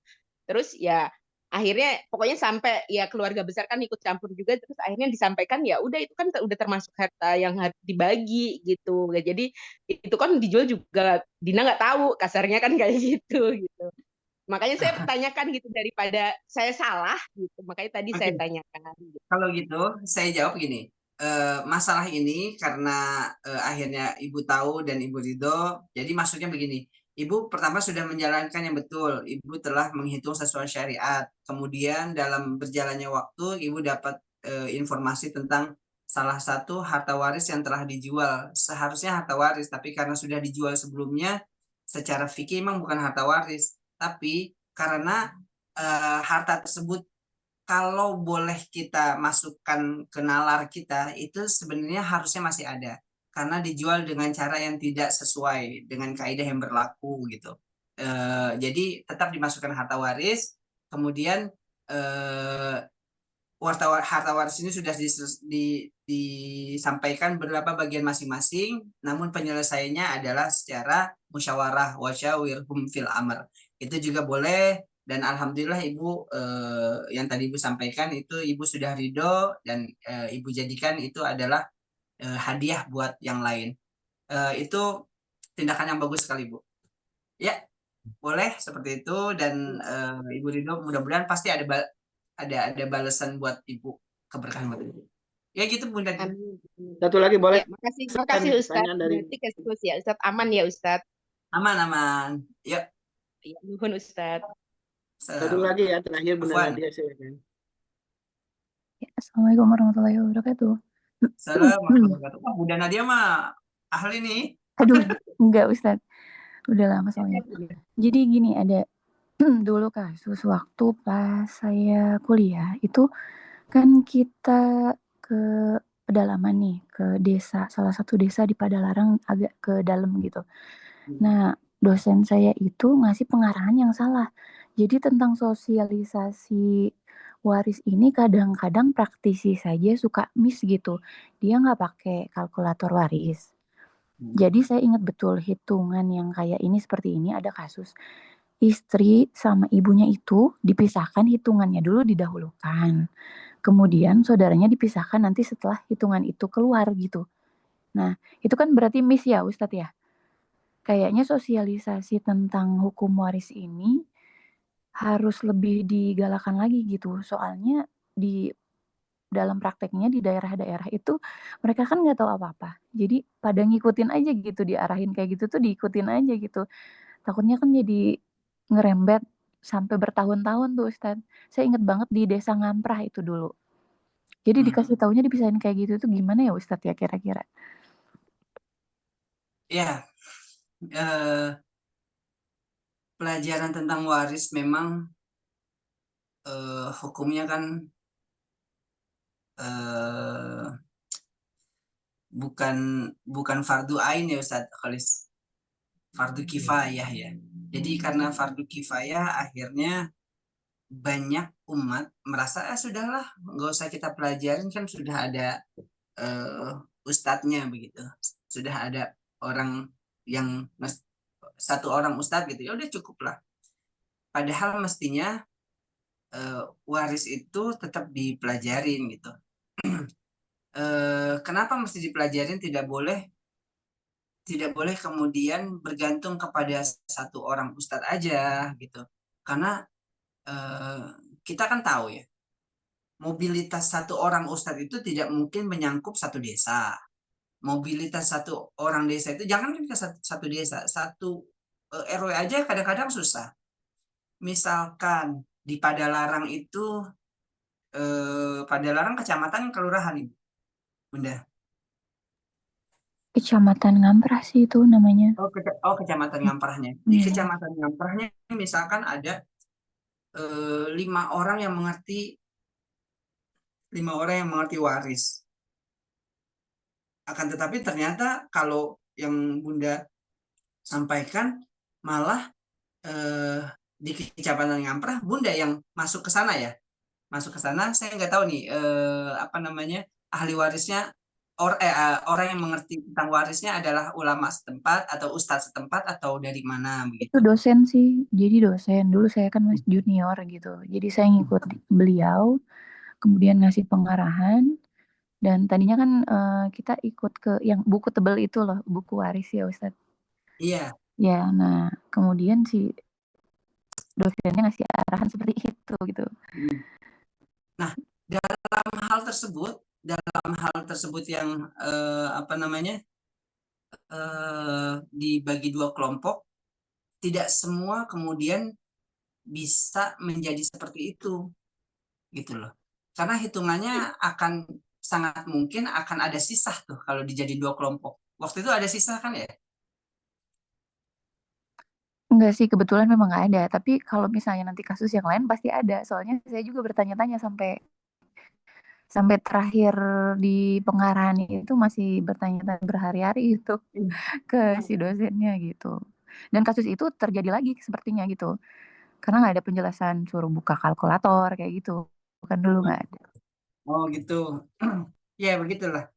Terus ya akhirnya pokoknya sampai ya keluarga besar kan ikut campur juga, terus akhirnya disampaikan ya udah itu kan udah termasuk harta yang harus dibagi gitu. Jadi itu kan dijual juga Dina nggak tahu, kasarnya kan kayak gitu. Makanya saya pertanyakan gitu daripada saya salah gitu. Makanya tadi saya tanyakan. Gitu. Kalau gitu saya jawab gini. Masalah ini karena akhirnya Ibu tahu dan Ibu ridho. Jadi maksudnya begini. Ibu pertama sudah menjalankan yang betul. Ibu telah menghitung sesuai syariat. Kemudian dalam berjalannya waktu, Ibu dapat informasi tentang salah satu harta waris yang telah dijual. Seharusnya harta waris, tapi karena sudah dijual sebelumnya, secara fikih memang bukan harta waris. Tapi karena harta tersebut kalau boleh kita masukkan ke nalar kita, itu sebenarnya harusnya masih ada. Karena dijual dengan cara yang tidak sesuai dengan kaidah yang berlaku gitu. Jadi tetap dimasukkan harta waris, kemudian harta waris ini sudah disampaikan beberapa bagian masing-masing, namun penyelesaiannya adalah secara musyawarah wasyawirhum fil amr. Itu juga boleh. Dan alhamdulillah Ibu yang tadi Ibu sampaikan itu Ibu sudah ridho dan Ibu jadikan itu adalah hadiah buat yang lain. Itu tindakan yang bagus sekali Bu. Ya, boleh seperti itu dan Ibu ridho, mudah-mudahan pasti ada balasan buat Ibu, keberkahan buat Ibu. Ya gitu Bunda. Satu lagi boleh? Ya, makasih Ustadz. Berarti terus ya Ustadz, aman ya Ustadz. Aman. Yuk. Ya, nuhun Ustadz. Satu lagi ya, terakhir Bunda Nadia silakan. Ya, Assalamualaikum warahmatullahi wabarakatuh. Assalamualaikum warahmatullahi wabarakatuh. Bunda Nadia mah ahli nih. Aduh, enggak Ustadz. Udah lama soalnya. Jadi gini, ada dulu kasus waktu pas saya kuliah, itu kan kita ke pedalaman nih, ke desa, salah satu desa di Padalarang agak ke dalam gitu. Nah, dosen saya itu ngasih pengarahan yang salah. Jadi tentang sosialisasi waris ini kadang-kadang praktisi saja suka miss gitu. Dia nggak pakai kalkulator waris. Jadi saya ingat betul hitungan yang kayak ini seperti ini, ada kasus istri sama ibunya itu dipisahkan, hitungannya dulu didahulukan. Kemudian saudaranya dipisahkan nanti setelah hitungan itu keluar gitu. Nah, itu kan berarti miss ya Ustadz ya? Kayaknya sosialisasi tentang hukum waris ini harus lebih digalakan lagi gitu. Soalnya di dalam prakteknya di daerah-daerah itu mereka kan nggak tahu apa-apa. Jadi pada ngikutin aja gitu, diarahin kayak gitu tuh diikutin aja gitu. Takutnya kan jadi ngerembet sampai bertahun-tahun tuh Ustadz. Saya inget banget di Desa Ngamprah itu dulu. Jadi dikasih taunya dipisahin kayak gitu tuh gimana ya Ustadz ya kira-kira? Ya, pelajaran tentang waris memang hukumnya kan bukan fardu ain ya Ustadz Khalis, fardu kifayah ya. Jadi karena fardu kifayah akhirnya banyak umat merasa sudahlah nggak usah kita pelajarin, kan sudah ada ustadznya begitu, sudah ada orang yang satu orang ustadz gitu, ya udah cukuplah. Padahal mestinya waris itu tetap dipelajarin gitu. Kenapa mesti dipelajarin? Tidak boleh kemudian bergantung kepada satu orang ustadz aja gitu. Karena kita kan tahu ya, mobilitas satu orang ustadz itu tidak mungkin menyangkup satu desa. Mobilitas satu orang desa itu jangan kita satu desa, satu RW aja kadang-kadang susah. Misalkan di Padalarang itu, Padalarang kecamatan kelurahan Ibu, Bunda. Kecamatan Ngamprah sih itu namanya. Oh, kecamatan Ngamprahnya. Di kecamatan Ngamprahnya misalkan ada 5 orang yang mengerti waris. Akan tetapi ternyata kalau yang Bunda sampaikan malah di kecamatan Ngamprah Bunda yang masuk ke sana ya. Masuk ke sana, saya nggak tahu nih ahli warisnya orang yang mengerti tentang warisnya adalah ulama setempat atau ustadz setempat atau dari mana begitu. Itu dosen sih, jadi dosen. Dulu saya kan masih junior gitu. Jadi saya ngikut beliau, kemudian ngasih pengarahan. Dan tadinya kan kita ikut ke yang buku tebel itu loh, buku waris ya Ustadz. Iya. Ya, nah kemudian si dosennya ngasih arahan seperti itu gitu. Nah, dalam hal tersebut yang dibagi 2 kelompok, tidak semua kemudian bisa menjadi seperti itu, gitu loh. Karena hitungannya akan sangat mungkin akan ada sisa tuh kalau dijadi 2 kelompok. Waktu itu ada sisa kan ya? Enggak sih, kebetulan memang nggak ada. Tapi kalau misalnya nanti kasus yang lain pasti ada. Soalnya saya juga bertanya-tanya sampai terakhir di pengarahan itu masih bertanya-tanya berhari-hari itu ke si dosennya gitu. Dan kasus itu terjadi lagi sepertinya gitu. Karena nggak ada penjelasan suruh buka kalkulator kayak gitu. Kan dulu nggak ada. Oh gitu. Ya begitulah.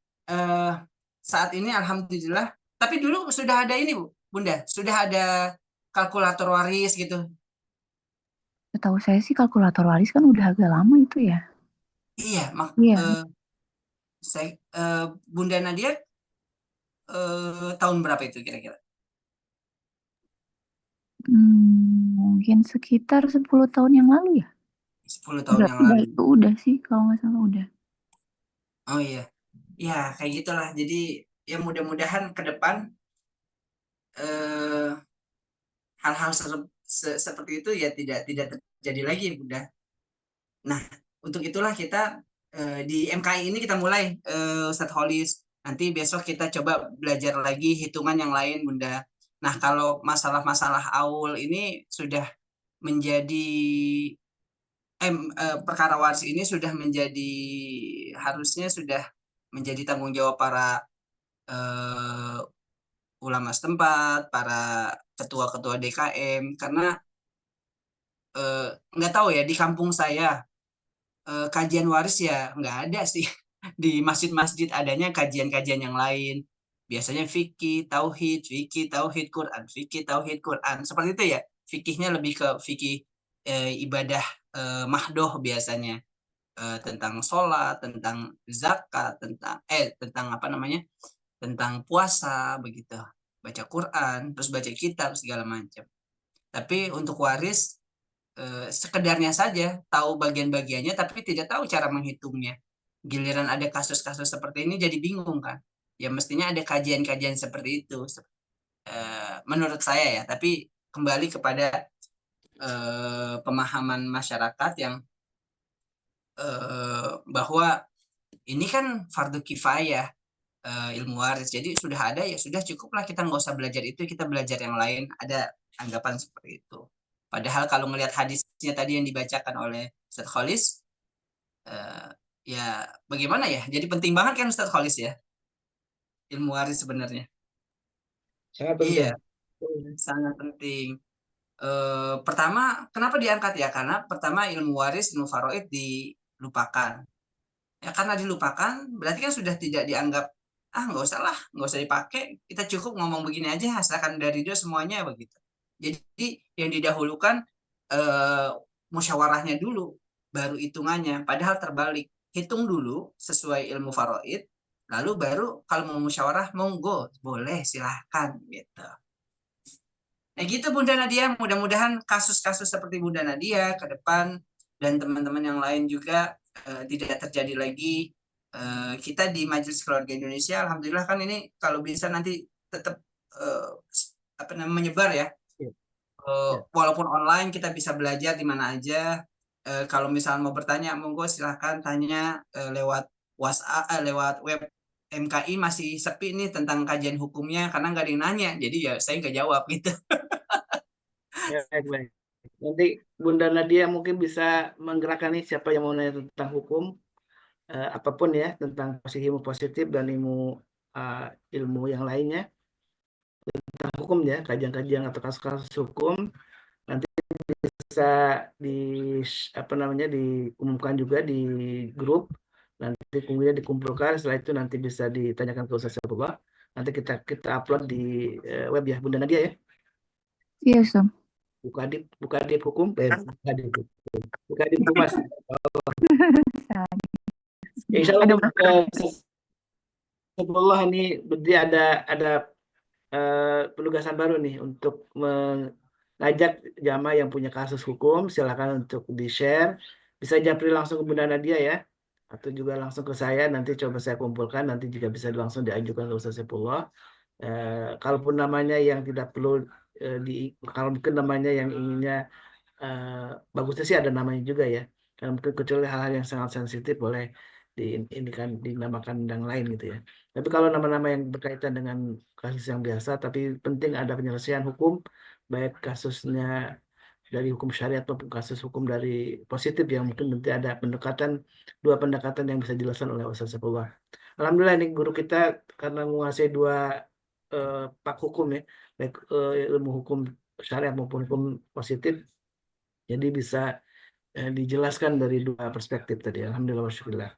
Saat ini alhamdulillah. Tapi dulu sudah ada ini Bu, Bunda. Sudah ada kalkulator waris gitu. Setahu saya sih kalkulator waris kan udah agak lama itu ya. Iya, Bunda Nadia tahun berapa itu kira-kira? Mungkin sekitar 10 tahun yang lalu ya. 10 tahun yang lalu. Udah sih kalau nggak salah udah. Oh iya. Ya kayak gitulah. Jadi ya mudah-mudahan ke depan hal-hal seperti itu ya tidak terjadi lagi Bunda. Nah, untuk itulah kita di MKI ini kita mulai Ustadz Holis. Nanti besok kita coba belajar lagi hitungan yang lain Bunda. Nah, kalau masalah-masalah aul ini sudah menjadi perkara waris ini sudah harusnya sudah menjadi tanggung jawab para ulama setempat, para ketua-ketua DKM, karena nggak tahu ya di kampung saya kajian waris ya nggak ada sih. Di masjid-masjid adanya kajian-kajian yang lain. Biasanya fikih, tauhid, Quran, fikih, tauhid, Quran. Seperti itu ya. Fikihnya lebih ke fikih ibadah mahdoh biasanya. Tentang sholat, tentang zakat, tentang apa namanya? Tentang puasa begitu. Baca Quran, terus baca kitab segala macam. Tapi untuk waris sekedarnya saja tahu bagian-bagiannya tapi tidak tahu cara menghitungnya. Giliran ada kasus-kasus seperti ini jadi bingung kan. Ya mestinya ada kajian-kajian seperti itu. Menurut saya ya, tapi kembali kepada pemahaman masyarakat yang bahwa ini kan fardu kifayah, ilmu waris. Jadi sudah ada ya sudah cukuplah, kita nggak usah belajar itu, kita belajar yang lain. Ada anggapan seperti itu. Padahal kalau melihat hadisnya tadi yang dibacakan oleh Ustaz Kholis, ya bagaimana ya? Jadi penting banget kan Ustaz Kholis ya, ilmu waris sebenarnya. Sangat penting. Iya, sangat penting. Pertama, kenapa diangkat ya? Karena pertama ilmu waris, ilmu faraid dilupakan. Ya karena dilupakan, berarti kan sudah tidak dianggap, nggak usah lah, nggak usah dipakai, kita cukup ngomong begini aja, asalkan dari dia semuanya begitu. Jadi yang didahulukan musyawarahnya dulu, baru hitungannya. Padahal terbalik, hitung dulu sesuai ilmu faraid, lalu baru kalau mau musyawarah, monggo, boleh, silahkan gitu. Nah gitu Bunda Nadia, mudah-mudahan kasus-kasus seperti Bunda Nadia ke depan dan teman-teman yang lain juga tidak terjadi lagi. Kita di Majelis Keluarga Indonesia, alhamdulillah kan ini kalau bisa nanti tetap menyebar ya. Walaupun online kita bisa belajar di mana aja. Kalau misalnya mau bertanya, monggo silahkan tanya lewat WhatsApp, lewat web MKI masih sepi nih tentang kajian hukumnya karena nggak ada yang nanya, jadi ya saya nggak jawab gitu. Baik. Nanti Bunda Nadia mungkin bisa menggerakkan nih siapa yang mau nanya tentang hukum, apapun ya, tentang ilmu positif dan ilmu yang lainnya tentang hukum ya, kajian-kajian atau kasus-kasus hukum, nanti bisa diumumkan juga di grup, nanti kemudian dikumpulkan, setelah itu nanti bisa ditanyakan ke Ustaz Saifullah, nanti kita upload di web ya Bunda Nadia ya. Iya, Ustaz. Buka hukum, buka di humas. Insya Allah Saifullah ini berarti ada penugasan baru nih untuk mengajak jamaah yang punya kasus hukum, silakan untuk di-share. Bisa japri langsung ke Bunda Nadia ya, atau juga langsung ke saya, nanti coba saya kumpulkan, nanti juga bisa langsung diajukan ke Ustaz Saifullah. Kalaupun namanya yang tidak perlu kalau mungkin namanya yang inginnya bagusnya sih ada namanya juga ya. Karena mungkin kecuali hal-hal yang sangat sensitif boleh dinamakan yang lain gitu ya. Tapi kalau nama-nama yang berkaitan dengan kasus yang biasa, tapi penting ada penyelesaian hukum, baik kasusnya dari hukum syariat maupun kasus hukum dari positif yang mungkin nanti ada dua pendekatan yang bisa dijelaskan oleh Ustaz Saifullah. Alhamdulillah ini guru kita karena menguasai dua pak hukum ya, baik ilmu hukum syariat maupun hukum positif, jadi bisa dijelaskan dari dua perspektif tadi. Alhamdulillah wasyukurillah.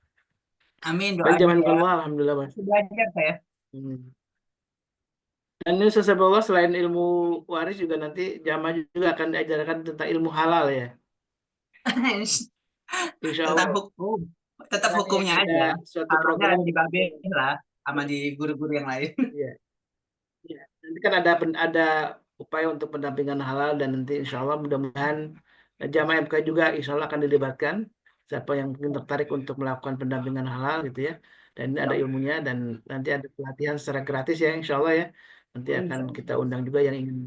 Amin, Baik, doanya ya. Allah, alhamdulillah. Belajar saya. Dan ini Ustaz Saifullah selain ilmu waris juga nanti jamaah juga akan diajarkan tentang ilmu halal ya. Insya Allah. Tentang hukum. Tetap Nanti hukumnya ada aja. suatu program Halalnya di Babel lah sama di guru-guru yang lain. Iya. Ya, nanti kan ada upaya untuk pendampingan halal dan nanti insya Allah mudah-mudahan jamaah MK juga insya Allah akan dilibatkan. Siapa yang mungkin tertarik untuk melakukan pendampingan halal gitu ya. Dan ini ada ilmunya dan nanti ada pelatihan secara gratis ya insya Allah ya. Nanti akan kita undang juga yang ingin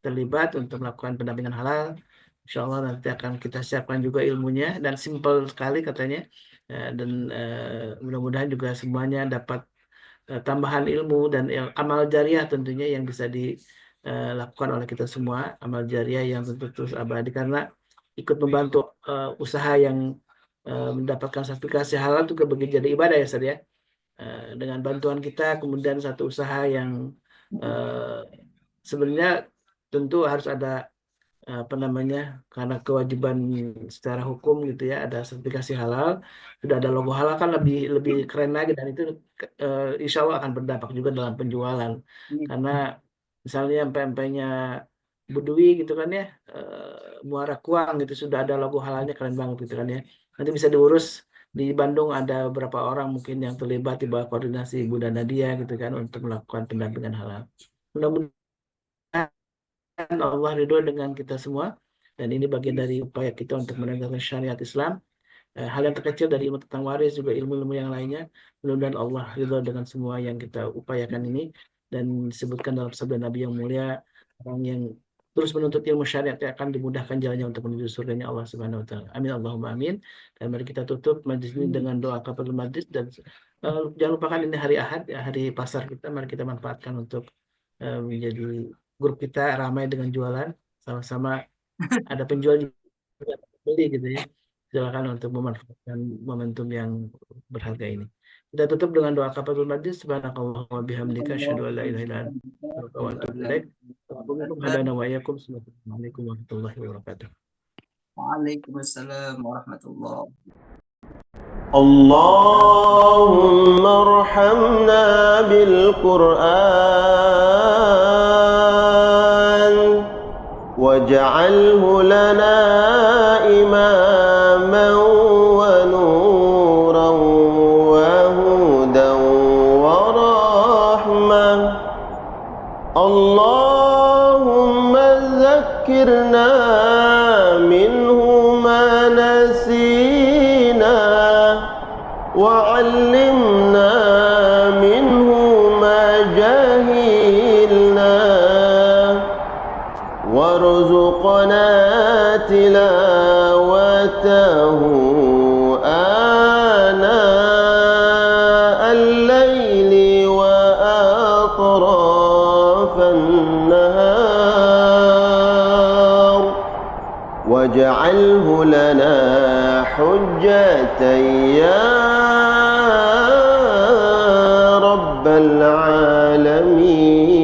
terlibat untuk melakukan pendampingan halal. Insya Allah nanti akan kita siapkan juga ilmunya dan simpel sekali katanya. Dan mudah-mudahan juga semuanya dapat tambahan ilmu dan amal jariah tentunya yang bisa dilakukan oleh kita semua, amal jariah yang tentu terus abadi karena ikut membantu usaha yang mendapatkan sertifikasi halal juga begitu jadi ibadah ya Ustaz ya. Dengan bantuan kita kemudian satu usaha yang sebenarnya tentu harus ada karena kewajiban secara hukum gitu ya, ada sertifikasi halal, sudah ada logo halal kan lebih keren lagi dan itu insya Allah akan berdampak juga dalam penjualan karena misalnya pempeknya Budui gitu kan ya, Muara Kuang gitu sudah ada logo halalnya keren banget gitu kan ya, nanti bisa diurus di Bandung ada beberapa orang mungkin yang terlibat di bawah koordinasi Bunda Nadia gitu kan untuk melakukan pendampingan halal. Mudah-mudahan Allah ridho dengan kita semua dan ini bagian dari upaya kita untuk menegakkan syariat Islam hal yang terkecil dari ilmu tentang waris, juga ilmu-ilmu yang lainnya. Mudah-mudahan Allah ridho dengan semua yang kita upayakan ini, dan disebutkan dalam sabda Nabi yang mulia, orang yang terus menuntut ilmu syariat akan dimudahkan jalannya untuk menuju surganya Allah Subhanahu wa taala. Amin Allahumma amin. Dan mari kita tutup majlis ini dengan doa kafaratul majlis, dan jangan lupakan ini hari Ahad, ya, hari pasar kita. Mari kita manfaatkan untuk menjadi grup kita ramai dengan jualan, sama-sama ada penjual juga beli gitu ya. Silakan untuk memanfaatkan momentum yang berharga ini. Kita tutup dengan doa kafaratul majlis. Subhanakallahumma bihamdika asyhadu an la ilaha illa anta astaghfiruka wa atubu ilaik. Assalamualaikum warahmatullahi wabarakatuh. Waalaikumsalam warahmatullahi اللهم ارحمنا بالقرآن واجعله لنا إماما ونورا وهدى ورحمة. اللهم ذكرنا منه ما نسينا وعلمنا منه ما جهلنا وارزقنا تلاوته آناء الليل وأطراف النهار واجعله لنا حجة يا رب العالمين.